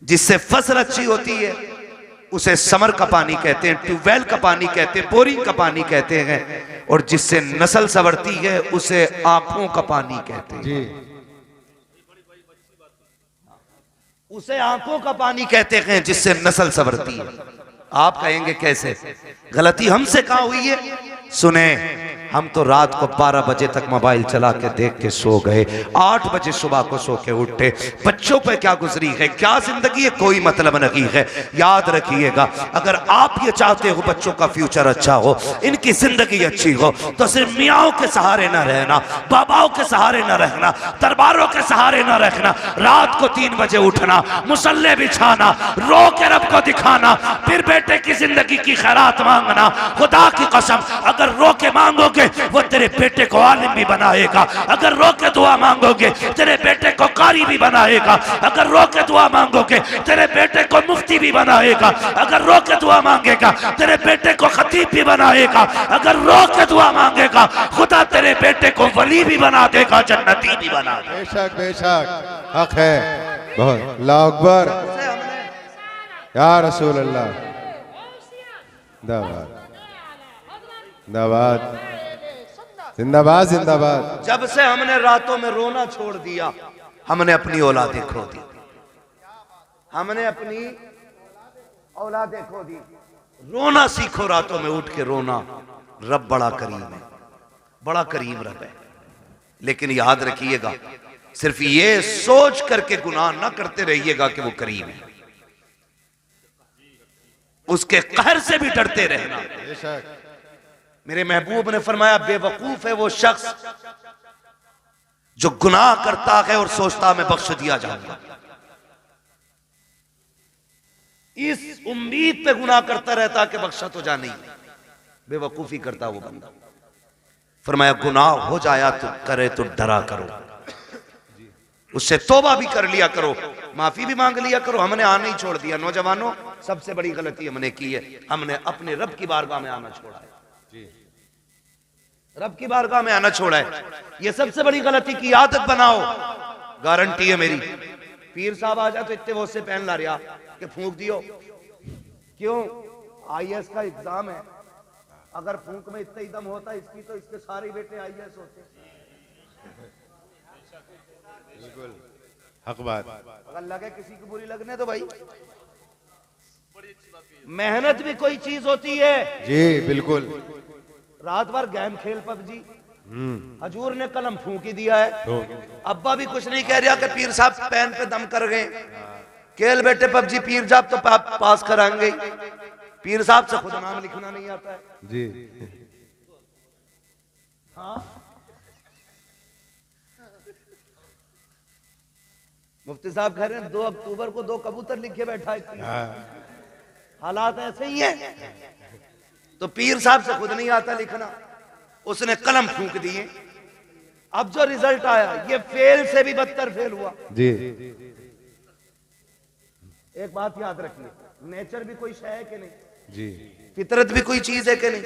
जिससे फसल अच्छी होती है उसे समर का पानी कहते हैं, ट्यूबवेल का पानी कहते हैं, बोरिंग का पानी कहते हैं, और जिससे नस्ल संवरती है उसे आंखों का पानी कहते हैं। जी उसे आंखों का पानी कहते हैं जिससे नस्ल संवरती है। आप कहेंगे कैसे? गलती हमसे कहां हुई है? सुने, हम तो रात को 12 बजे तक मोबाइल चला के देख के सो गए, 8 बजे सुबह को सो के उठे। बच्चों पे क्या गुजरी है, क्या जिंदगी है, कोई मतलब नहीं है। याद रखिएगा, अगर आप ये चाहते हो बच्चों का फ्यूचर अच्छा हो, इनकी जिंदगी अच्छी हो, तो सिर्फ मियाओं के सहारे ना रहना, बाबाओं के सहारे ना रहना, दरबारों के सहारे ना रखना। रात को 3 बजे उठना, मुसल्ले बिछाना, रो के रब को दिखाना, फिर बेटे की जिंदगी की खैरात मांगना। खुदा की कसम, अगर रो के मांगोगे वो तेरे बेटे को आलिम भी बनाएगा, अगर रो के दुआ मांगोगे तेरे बेटे को कारी भी बनाएगा, अगर रो के दुआ मांगोगे तेरे बेटे को मुफ्ती भी बनाएगा, अगर रो के दुआ मांगेगा तेरे बेटे को खतीब भी बनाएगा, अगर रो के दुआ मांगेगा खुदा तेरे बेटे को वली भी बना देगा, जन्नती भी बना देगा। बेशक बेशक हक है बहुत। अल्लाह अकबर या रसूल अल्लाह। जिंदाबाद जिंदाबाद जिंदाबाद जिंदाबाद। जब से हमने रातों में रोना छोड़ दिया, हमने अपनी औलादें खो दी, हमने अपनी औलादें खो दी। रोना सीखो, रातों में उठ के रोना। रब बड़ा करीम है, बड़ा करीम रब है। लेकिन याद रखिएगा, सिर्फ ये सोच करके गुनाह ना करते रहिएगा कि वो करीम है, उसके कहर से भी डरते रहना। बेशक मेरे महबूब ने फरमाया, बेवकूफ है वो शख्स जो गुनाह करता है और सोचता मैं बख्श दिया जाऊंगा। इस उम्मीद पे गुनाह करता रहता कि बख्शा तो जाने ही, बेवकूफी करता वो बंदा। फरमाया, गुनाह हो जाया तो करे तो डरा करो, उससे तौबा भी कर लिया करो, माफी भी मांग लिया करो। हमने आना ही छोड़ दिया। नौजवानों, सबसे बड़ी गलती हमने की है, हमने अपने रब की बारगाह में आना छोड़ा है। रब की बारगाह में आना छोड़ा है, ये सबसे बड़ी गलती की आदत बनाओ। गारंटी है मेरी, पीर साहब आ जाए तो इतने वो से पहन ला रहा कि फूंक दियो। क्यों? आईएएस का एग्जाम है, अगर फूंक में इतना ही दम होता इसकी तो इसके सारे बेटे आईएएस होते। बिल्कुल हक बात। अगर लगे किसी को बुरी लगने तो भाई, मेहनत भी कोई चीज होती है। जी बिल्कुल। रात भर गेम खेल पबजी, हजूर ने कलम फूंक ही दिया है। अब्बा भी कुछ नहीं कह रहा कि पीर साहब पैन पे दम कर गए, खेल बेटे पबजी, पीर साहब तो पास कराएंगे। पीर साहब से खुद नाम लिखना नहीं आता है। जी हाँ, मुफ्ती साहब कह रहे हैं 2 अक्टूबर को 2 कबूतर लिखे बैठा है। हालात ऐसे ही हैं। तो पीर साहब से खुद नहीं आता लिखना, उसने कलम फूंक दिए। अब जो रिजल्ट आया ये फेल से भी बदतर फेल हुआ। जी एक बात याद रखिए, नेचर भी कोई शय है कि नहीं, जी फितरत भी कोई चीज है कि नहीं।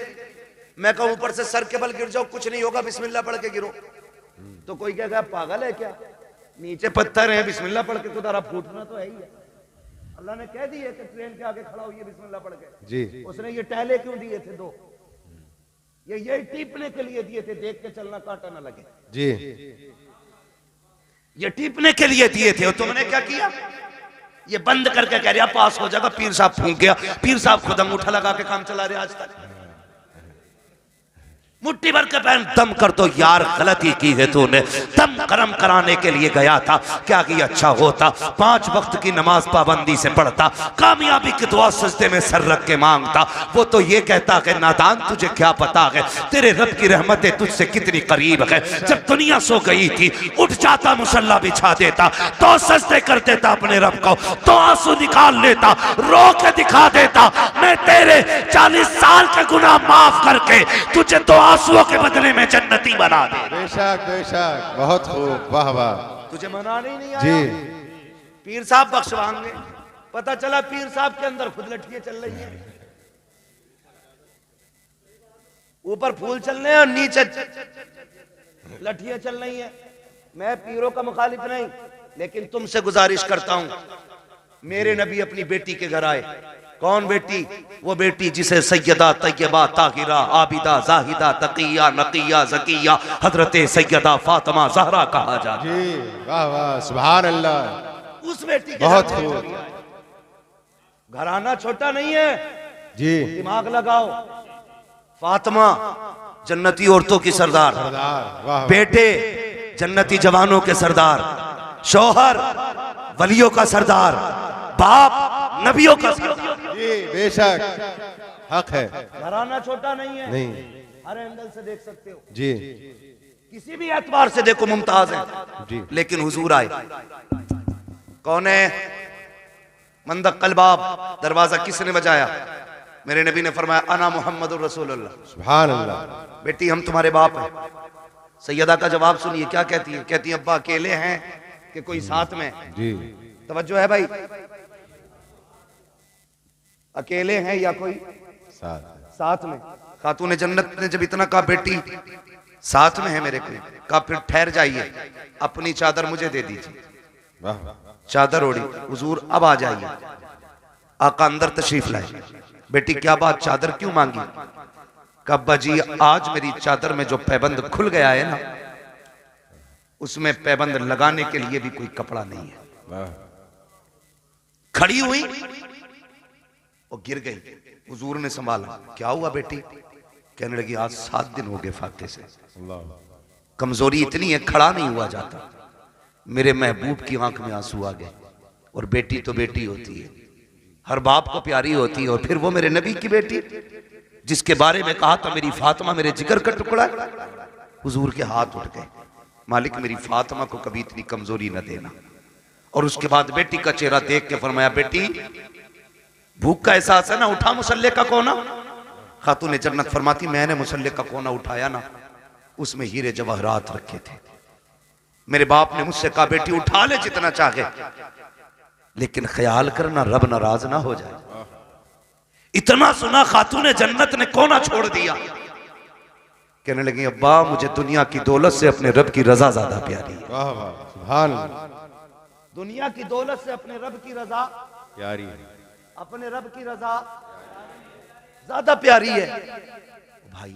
मैं कहूं ऊपर से सर के बल गिर जाओ, कुछ नहीं होगा, बिस्मिल्लाह पढ़ के गिरो, तो कोई क्या पागल है क्या? नीचे पत्थर है, बिस्मिल्लाह पढ़ के तो तारा फूटना तो है ही है। अल्लाह ने कह दिए कि ट्रेन के आगे खड़ा होइए बिस्मिल्लाह पढ़ के। जी उसने ये टहले क्यों दिए थे 2? ये टीपने के लिए दिए थे, देख के चलना कांटा ना लगे। जी ये टीपने के लिए दिए थे, और तुमने क्या किया? ये बंद करके कह रहा पास हो जाएगा। पीर साहब फूंक गया, पीर साहब खुद अंगूठा लगा के काम चला रहे आज तक। मुट्ठी भर के पहन दम कर दो यार, गलती की है तूने। दम गरम कराने के लिए गया था, क्या कि अच्छा होता 5 वक्त की नमाज पाबंदी से पढ़ता, कामयाबी की दुआ सजदे में सर रख के मांगता। वो तो ये कहता कि नादान तुझे क्या पता है तेरे रब की रहमतें तुझसे कितनी करीब है। जब दुनिया सो गई थी उठ जाता, मुसल्ला बिछा देता, तो सजदे कर देता अपने रब को, तो आंसू निकाल लेता, रो के दिखा देता मैं तेरे 40 साल के गुनाह माफ करके तुझे तो आंसुओं के बदले में जन्नती बना दे। बेशक बेशक, बहुत खूब, वाह वाह। तुझे मनाने ही नहीं आया? जी पीर साहब बख्शवाएंगे। पता चला पीर साहब के अंदर खुद लठियां चल रही है, ऊपर फूल चल रहे हैं और नीचे लठियां चल रही हैं। मैं पीरों का मुखालिफ नहीं, लेकिन तुमसे गुजारिश करता हूं, मेरे नबी अपनी बेटी के घर आए। कौन बेटी? वो बेटी जिसे सैयदा तैयबा ताहिरा आबिदा जाहिदा तकिया नकिया जकिया हजरत सैयदा फातिमा ज़हरा कहा जाता है। जी वाह वाह, सुभान अल्लाह। उस बेटी के बहुत घर खूब। घराना छोटा नहीं है, जी दिमाग लगाओ। फातिमा जन्नती औरतों की सरदार, सरदार, वाह वाह। बेटे जन्नती जवानों के सरदार, शौहर वलियों का सरदार, बाप नबियों का सरदार। जी बेशक, हक है। घराना छोटा नहीं है, नहीं, हर एंगल से देख सकते हो, जी किसी भी एतबार से देखो मुमताज है। जी लेकिन हुजूर आए। कौन है? मंदक कलबाब। दरवाजा किसने बजाया? मेरे नबी ने फरमाया अना मुहम्मदुर रसूलुल्लाह। सुभान अल्लाह। बेटी हम तुम्हारे बाप हैं। सैयदा का जवाब सुनिए, क्या कहती है? कहती है अब्बा अकेले हैं कि कोई साथ में? जी तवज्जो है भाई, अकेले हैं या कोई साथ में? खातून जन्नत ने जब इतना कहा बेटी साथ में है मेरे को, कहा फिर ठहर जाइए, अपनी चादर मुझे दे दीजिए। वाह। चादर ओढ़ी, हुजूर अब आ जाइए। आका अंदर तशरीफ लाए। बेटी क्या बात, चादर क्यों मांगी? कब्बा जी आज मेरी चादर में जो पैबंद खुल गया है ना, उसमें पैबंद लगाने के लिए भी कोई कपड़ा नहीं है। वाह। खड़ी हुई और गिर गई। हुजूर ने संभाला, क्या हुआ बेटी? कहने लगी आज 7 दिन हो गए फाते से, अल्लाह। कमजोरी इतनी है खड़ा नहीं हुआ जाता। मेरे महबूब की आंख में आंसू आ गए। और बेटी तो बेटी होती है, हर बाप को प्यारी होती है, और फिर वो मेरे नबी की बेटी जिसके बारे में कहा था मेरी फातिमा मेरे जिगर का टुकड़ा है। हुजूर के हाथ उठ गए, मालिक मेरी फातिमा को कभी इतनी कमजोरी न देना। और उसके बाद बेटी का चेहरा देख के फरमाया बेटी भूख का एहसास है ना, उठा मुसल्ले का कोना। खातून जन्नत फरमाती मैंने मुसल्ले का कोना उठाया ना, उसमें हीरे जवाहरात रखे थे। मेरे बाप ने मुझसे कहा बेटी उठा ले जितना चाहे, लेकिन ख्याल करना रब नाराज ना हो जाए। इतना सुना खातून जन्नत ने कोना छोड़ दिया। कहने लगी अब्बा मुझे दुनिया की दौलत से अपने रब की रजा ज्यादा प्यारी है। वाह वाह, सुभान अल्लाह। दुनिया की दौलत से अपने रब की रजा प्यारी है। अपने रब की रजा ज्यादा प्यारी है। भाई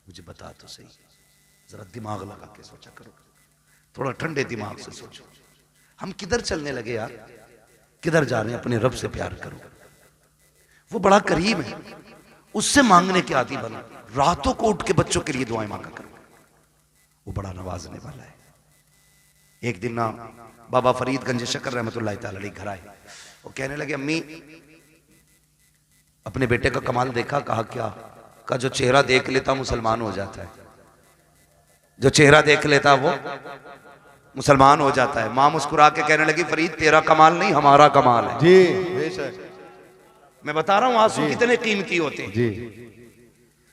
मुझे बता तो सही, जरा दिमाग लगा के सोचा करो, थोड़ा ठंडे दिमाग से सोचो, हम किधर चलने लगे यार, किधर जा रहे हैं? अपने रब से प्यार करो, वो बड़ा करीब है, उससे मांगने के आदी बनो। रातों को उठ के बच्चों के लिए दुआएं मांगा करो, वो बड़ा नवाजने वाला है। एक दिन ना बाबा फरीदगंज शकर रहमतुल्लाह तआला अलैह घर आए, वो कहने लगे अम्मी अपने बेटे का कमाल देखा? कहा क्या? का जो चेहरा देख लेता मुसलमान हो जाता है, जो चेहरा देख लेता वो मुसलमान हो जाता है। मां मुस्कुरा के कहने लगी फरीद तेरा कमाल नहीं हमारा कमाल है। जी बेशक। मैं बता रहा हूं आंसू कितने कीमती होते हैं। जी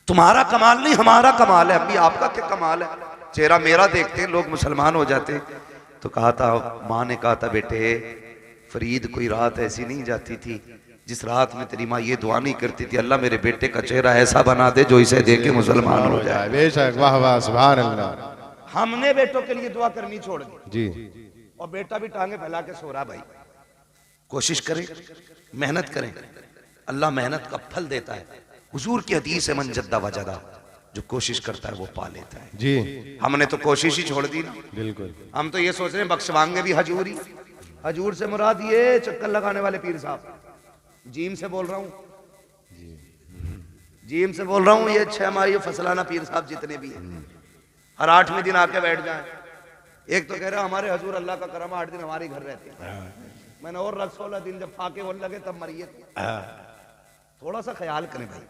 तुम्हारा कमाल नहीं हमारा कमाल है। अम्मी आपका क्या कमाल है? चेहरा मेरा देखते हैं लोग मुसलमान हो जाते। तो कहा था, माँ ने कहा था बेटे फरीद कोई रात ऐसी नहीं जाती थी जिस रात में तेरी माँ ये दुआ नहीं करती थी अल्लाह मेरे बेटे का चेहरा ऐसा बना दे जो इसे देख के मुसलमान हो जाए। बेशक, वाह वाह, सुभान अल्लाह। हमने बेटों के लिए दुआ करनी छोड़ दी जी। और बेटा भी टांगे फैला के सो रहा। भाई कोशिश करें, मेहनत करें, अल्लाह मेहनत का फल देता है। हुजूर की हदीस है मन जद्दा वजदा, जो कोशिश करता है वो पा लेता है। जी हमने तो कोशिश ही छोड़ दी ना। बिल्कुल। हम तो ये सोच रहे हैं बख्शवाएंगे भी हजूरी। हजूर से मुराद ये चक्कर लगाने वाले पीर साहब, जीम से बोल रहा हूं। जीम से बोल रहा हूँ, ये 6 माही फसलाना पीर साहब जितने भी हैं हर 8वें दिन आके बैठ जाएं। एक तो कह रहा हमारे हजूर अल्लाह का करम 8 दिन हमारे घर रहते हैं। मैंने और रख 16 दिन जब फाके होने लगे तब मरिए। थोड़ा सा ख्याल करें भाई,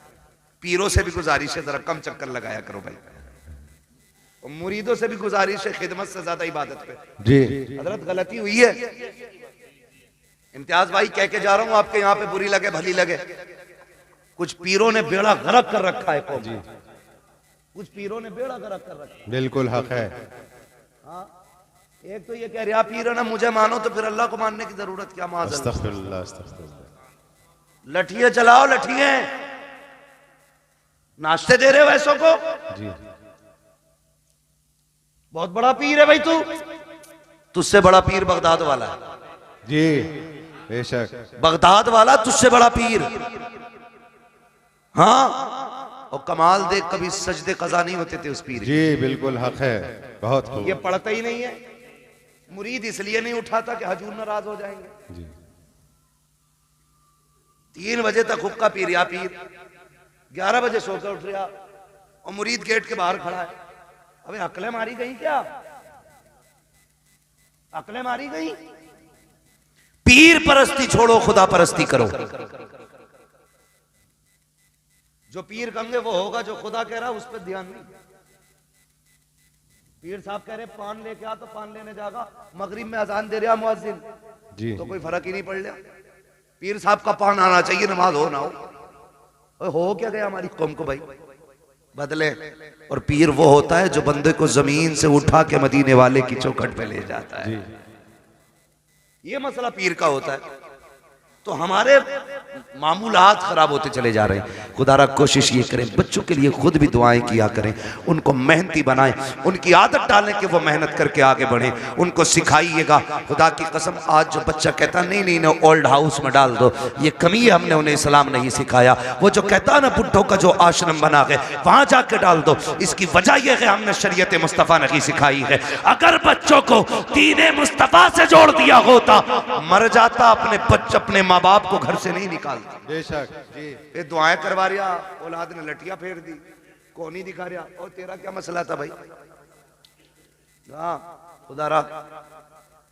पीरों से भी गुजारिश है जरा कम चक्कर लगाया करो भाई, और मुरीदों से भी गुजारिश है खिदमत से ज्यादा इबादत पे। जी हजरत गलती हुई है, इम्तियाज भाई कह के जा रहा हूं, आपके यहाँ पे बुरी लगे भली लगे, कुछ पीरों ने बेड़ा गर्क कर रखा है कौम जी, कुछ पीरों ने बेड़ा गर्क कर रखा है। बिल्कुल हक है। हाँ, एक तो ये कह रहा पीर है ना मुझे मानो, तो फिर अल्लाह को मानने की जरूरत क्या। माज़अल्लाह अस्तगफिरुल्लाह अस्तगफिरुल्लाह। लठिए चलाओ, लठिए नाश्ते दे रहे हो ऐसों को। जी बहुत बड़ा पीर है भाई तू, तुझसे बड़ा पीर बगदाद वाला है। जी बेशक। बगदाद वाला तुझसे बड़ा पीर। हाँ, और कमाल देख कभी सजदे कज़ा नहीं होते थे उस पीर के। जी बिल्कुल हक है, बहुत खूब। ये पढ़ता ही नहीं है, मुरीद इसलिए नहीं उठाता कि हजूर नाराज हो जाएंगे। जी 3 बजे तक हुक्का पी रहा पीर, 11 बजे सोकर उठ रहा, और मुरीद गेट के बाहर खड़ा है। अबे अकले मारी गई क्या, अकले मारी गई। पीर परस्ती छोड़ो, खुदा परस्ती करो। जो पीर कहेंगे वो होगा, जो खुदा कह रहा है उस पर ध्यान नहीं। पीर साहब कह रहे पान लेके आ, तो पान लेने जागा, मगरिब में अजान दे रहा मुअज्जिन, जी तो कोई फर्क ही नहीं पड़ रहा। पीर साहब का पान आना चाहिए, नमाज हो ना हो क्या गया हमारी कौम को भाई बदले। और पीर वो होता है जो बंदे को जमीन से उठा के मदीने वाले की चौखट पे ले जाता है। ये मसला पीर का होता है। तो हमारे मामूलात खराब होते चले जा रहे हैं। खुदारा कोशिश ये करें बच्चों के लिए खुद भी दुआएं किया करें, उनको मेहनती बनाएं, उनकी आदत डालें कि वो मेहनत करके आगे बढ़े, उनको सिखाइएगा। खुदा की कसम आज जो बच्चा कहता नहीं ना ओल्ड हाउस में डाल दो, ये कमी है, हमने उन्हें इस्लाम नहीं सिखाया। वो जो कहता ना बुढ़ों का जो आश्रम बना के वहां जाके डाल दो, इसकी वजह यह है हमने शरीयत मुस्तफ़ा नहीं सिखाई है। अगर बच्चों को दीन मुस्तफ़ा से जोड़ दिया होता, मर जाता अपने बच्चे अपने माँ बाप को घर से नहीं निकालता। बेशक जी। ये दुआएं करवा रहा, औलाद ने लठियां फेर दी, कौन ही दिखा रहा। और तेरा क्या मसला था भाई। हाँ खुदारा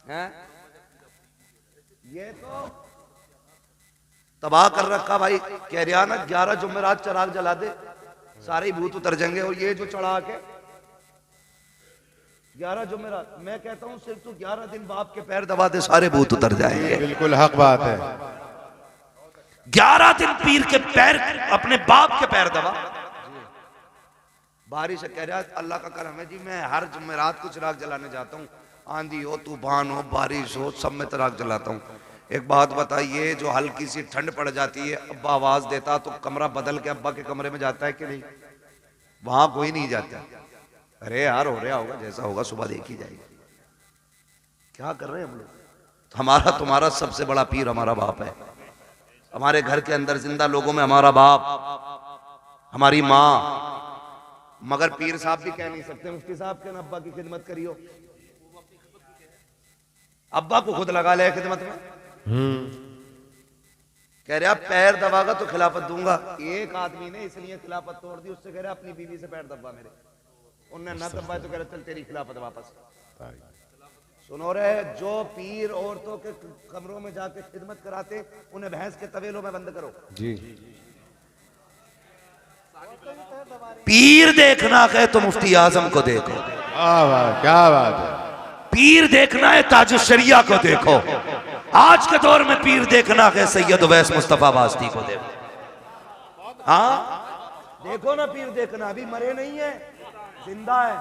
है, ये तो तबाह कर रखा भाई। कह रहा ना 11 जुमेरात चराग जला दे, सारे ही भूत उतर जाएंगे। और ये जो चढ़ा के 11 जुमेरात, मैं कहता हूँ सिर्फ तू 11 दिन बाप के पैर दबा दे, सारे भूत उतर जाएंगे। बिल्कुल हक बात है। 11 दिन पीर के पैर, अपने बाप के पैर दबा। बारिश कह रहा अल्लाह का करम है जी, मैं हर जुमेरात को चिराग जलाने जाता हूँ, आंधी हो तूफान हो बारिश हो सब में चिराग जलाता हूँ। एक बात बताइए, जो हल्की सी ठंड पड़ जाती है, अब्बा आवाज देता तो कमरा बदल के अब्बा के कमरे में जाता है कि नहीं? वहां कोई नहीं जाता। अरे यार हो रहा होगा, जैसा होगा सुबह देखी जाएगी। क्या कर रहे हैं हम लोग। हमारा तुम्हारा सबसे बड़ा पीर हमारा बाप है। हमारे घर के अंदर जिंदा लोगों में हमारा बाप, हमारी माँ। मगर पीर साहब भी कह नहीं सकते मुफ्ती साहब के ना अब्बा की खिदमत करियो। अब्बा को खुद लगा ले खिदमत में। कह रहा पैर दबागा तो खिलाफत दूंगा। एक आदमी ने इसलिए खिलाफत तोड़ दी, उससे कह रहा अपनी बीवी से पैर दबा मेरे, उनने ना दबाए तो कह रहा चल तेरी खिलाफत वापस। सुनो रे, जो पीर औरतों के कमरों में जाके खिदमत कराते, उन्हें भैंस के तवेलों में बंद करो जी। पीर देखना है तो मुफ्ती आजम को देखो। क्या बात है। पीर देखना है ताज शरिया को देखो। आज के दौर में पीर देखना है सैयद उवैस मुस्तफा वास्ती को देखो। हाँ देखो ना, पीर देखना, अभी मरे नहीं है, जिंदा है।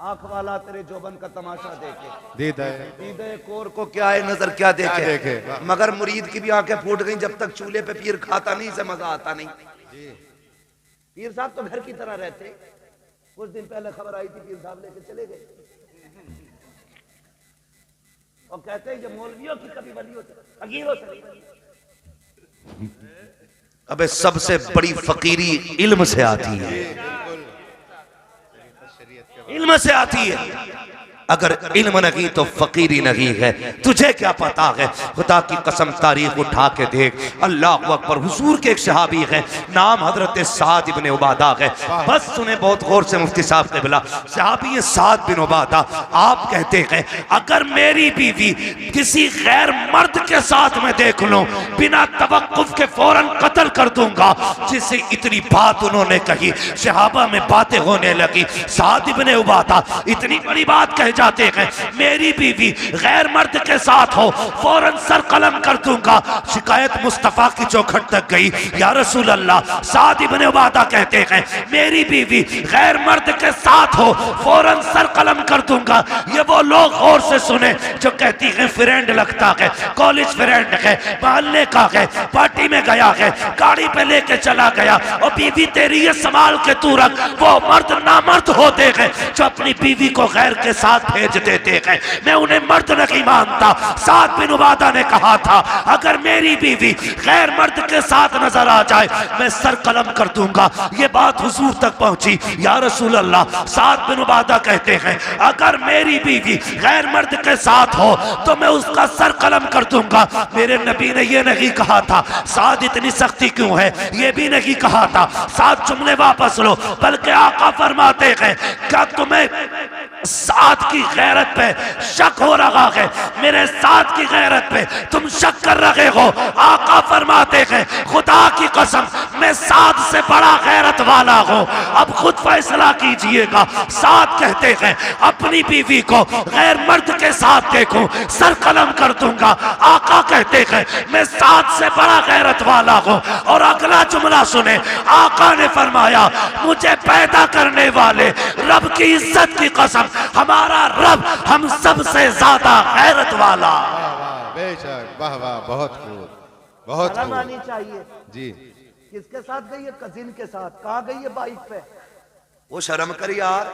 आंख वाला तेरे जोबन का तमाशा देखे, दीदे कोर को क्या है नजर क्या देखे। मगर मुरीद की भी आंखें फूट गई जब तक चूल्हे पे पीर खाता नहीं, से मजा आता नहीं। पीर साहब तो घर की तरह रहते। कुछ दिन पहले खबर आई थी, पीर साहब लेके चले गए और कहते हैं ये मौलवियों की कभी वली होती, फकीरों से नहीं बनी। अबे सबसे बड़ी फकीरी इल्म से आती है, इल्म से आती है। अगर इल्म नहीं तो फकीरी नहीं है। तुझे क्या पता है? खुदा की कसम तारीख उठा के देख। अल्लाह अकबर। हुजूर के एक सहाबी है, नाम हजरत साद इब्ने उबादा है। बस सुने बहुत गौर से मुफ्ती साहब क़िबला। सहाबी है साद बिन उबादा। आप कहते हैं अगर मेरी बीवी किसी गैर मर्द के साथ में देख लूं, बिना तवक्कुफ के फौरन कत्ल कर दूंगा। जिसे इतनी बात उन्होंने कही, सहाबा में बातें होने लगी। साद इब्ने उबादा इतनी बड़ी बात कह जाते हैं मेरी बीवी गैर मर्द के साथ हो, फौरन सर कलम कर दूंगा। शिकायत मुस्तफा की चौखट तक गई। या रसूल अल्लाह, साद इब्ने उबादा कहते हैं मेरी बीवी गैर मर्द के साथ हो, फौरन सर कलम कर दूंगा। ये वो लोग गौर से सुने जो कहती है फ्रेंड लगता है, कॉलेज फ्रेंड है, मोहल्ले का है, पार्टी में गया है, गाड़ी पे लेके चला गया और बीवी तेरी ये संभाल के तू रख। वो मर्द नामर्द होते हैं जो अपनी बीवी को गैर के साथ भेज देते हैं। मैं उन्हें मर्द नहीं मानता। साद बिन उबादा ने कहा था अगर मेरी बीवी गैर मर्द के साथ नजर आ जाए मैं सर कलम कर दूंगा। ये बात हुजूर तक पहुंची। या रसूल अल्लाह, साद बिन उबादा कहते हैं अगर मेरी बीवी गैर मर्द के साथ हो तो मैं उसका सर कलम कर दूंगा। मेरे नबी ने ये नहीं कहा था साद इतनी सख्ती क्यों है, ये भी नहीं कहा था साद जुमले वापस लो, बल्कि आका फरमाते हैं क्या तुम्हें साद की गैरत पे शक हो रहा है? मेरे साद की गैरत पे तुम शक कर रहे हो? आका फरमाते हैं खुदा की कसम मैं साद से बड़ा गैरत वाला हूं। अब खुद फैसला कीजिएगा। साद कहते हैं अपनी बीवी को गैर मर्द के साथ देखूं सर कलम कर दूंगा। आका कहते हैं मैं साद से बड़ा गैरत वाला हूं। और अगला जुमला सुने, आका ने फरमाया मुझे पैदा करने वाले रब की इज्जत की कसम हमारा रब हम सब से ज्यादा गैरत वाला। बेशक, वाह वाह, बहुत खूब, बहुत शर्म खूब। आनी चाहिए। जी, किसके साथ गई है? कजिन के साथ। कहाँ गई है? बाइक पे। वो शर्म कर यार,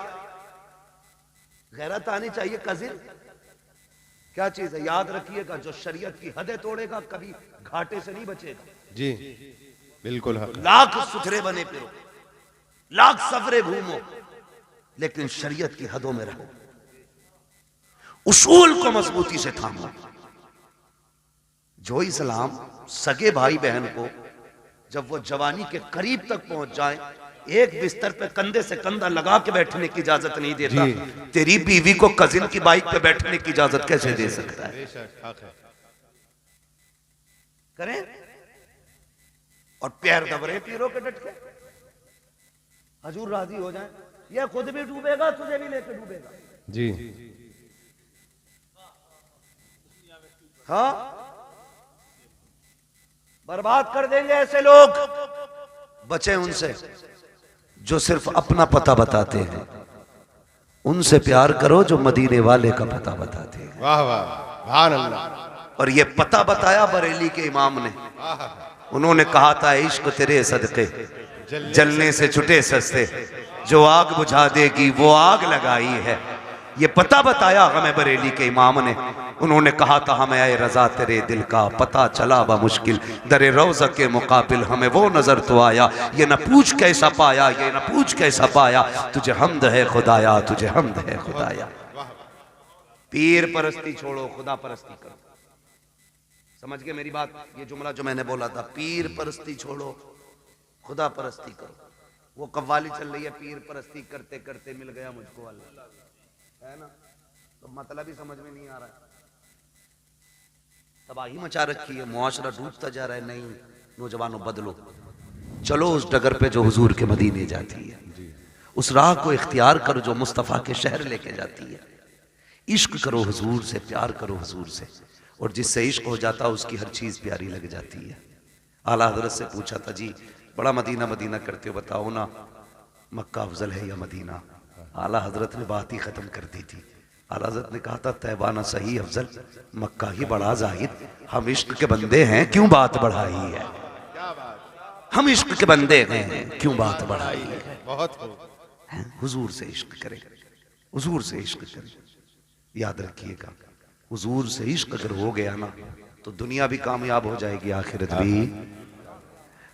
गैरत आनी चाहिए। कजिन क्या चीज है? याद रखिएगा जो शरीयत की हदें तोड़ेगा कभी घाटे से नहीं बचेगा। जी, बिल्कुल हक। लाख सुथरे बने फिरो, लाख सफरे घूमो, लेकिन शरीयत की हदों में रहो, उसूल को मजबूती से थामो। जो इस्लाम सगे भाई बहन को जब वो जवानी के करीब तक पहुंच जाए एक बिस्तर पे कंधे से कंधा लगा के बैठने की इजाजत नहीं देता, तेरी बीवी को कजिन की बाइक पे बैठने की इजाजत कैसे दे सकता है? बेशक, हक है। करें और पैर दबरे पीरों के डट के हजूर राजी हो जाए। ये खुद भी डूबेगा, तुझे भी लेके डूबेगा। जी, हाँ, बर्बाद कर देंगे ऐसे लोग। बचे उनसे जो सिर्फ अपना पता बताते हैं, उनसे प्यार करो जो मदीने वाले का पता बताते हैं। वाह वाह, सुभान अल्लाह। और ये पता बताया बरेली के इमाम ने। उन्होंने कहा था इश्क तेरे सदके जलने से छुटे सस्ते, जो आग बुझा देगी वो आग लगाई है। ये पता बताया हमें बरेली के इमाम ने। उन्होंने कहा था हमें आए रजा तेरे दिल का पता चला बा मुश्किल, दरे रोज़ा के मुकाबिल हमें वो नजर तो आया। ये न पूछ कैसा पाया, ये न पूछ कैसा पाया, तुझे हमद है खुदाया, तुझे हमद है खुदाया। पीर परस्ती छोड़ो, खुदा परस्ती करो। समझ गए मेरी बात? ये जुमला जो मैंने बोला था, पीर परस्ती छोड़ो खुदा परस्ती करो। वो कव्वाली चल रही है, पीर परस्ती करते करते मिल गया मुझको अल्लाह, है ना? तो मतलब ही समझ में नहीं आ रहा है। तबाही मचा रखी है, मुआशरा डूबता जा रहा है। नहीं नौजवानों बदलो, चलो उस डगर पे जो हुजूर के मदीने जाती है, उस राह को इख्तियार करो जो मुस्तफ़ा के शहर लेके जाती है। इश्क करो हुजूर से, प्यार करो हुजूर से, और जिससे इश्क हो जाता उसकी हर चीज़ प्यारी लग जाती है। आला हजरत से पूछा था जी बड़ा मदीना मदीना करते हो, बताओ ना मक्का अफजल है या मदीना? आला हजरत ने बात ही ख़त्म कर दी थी। आला हजरत ने कहा था तैबा ना सही अफजल, मक्का ही बड़ा जाहिद। हम इश्क के बंदे हैं क्यों बात बढ़ाई है, हम इश्क के बंदे हैं क्यों बात बढ़ाई है। बहुत खूब। हुजूर से इश्क करें, हुजूर से इश्क करें। याद रखिएगा हुजूर से इश्क अगर हो गया ना तो दुनिया भी कामयाब हो जाएगी, आखिरत भी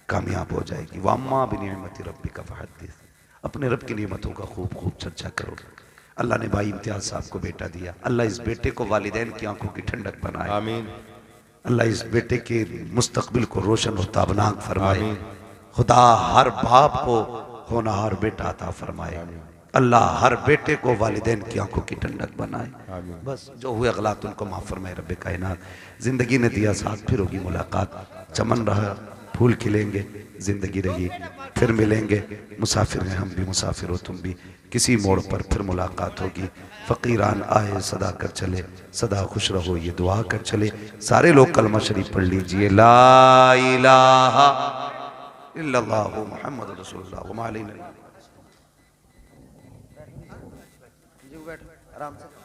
कामयाब हो जाएगी। वाम्मा बिनिअमति रब्बिका फहद्दिस, अपने रब की नेमतों का खूब खूब चर्चा करो। अल्लाह ने भाई इम्तियाज साहब को बेटा दिया, अल्लाह इस बेटे को वालिदैन की आंखों की ठंडक बनाए, आमीन। अल्लाह इस बेटे के मुस्तकबिल को रोशन और ताबनाक फरमाए, खुदा हर बाप को होनहार बेटा अता फरमाए, अल्लाह हर बेटे को वालिदैन की आंखों की ठंडक बनाए। बस जो हुए गलत उनको माफ फरमाए रब्बे कायनात। जिंदगी ने दिया साथ, फिर होगी मुलाकात, चमन रहा फूल खिलेंगे, जिंदगी रही फिर मिलेंगे, मुसाफिर हैं हम भी, मुसाफिर हो तुम भी, किसी मोड़ पर फिर मुलाकात होगी। फ़कीरान आए सदा कर चले, सदा खुश रहो ये दुआ कर चले। सारे लोग कलमा शरीफ पढ़ लीजिए, ला इलाहा इल्लल्लाहु मुहम्मद रसूलुल्लाह व मा अलैहि। आराम से।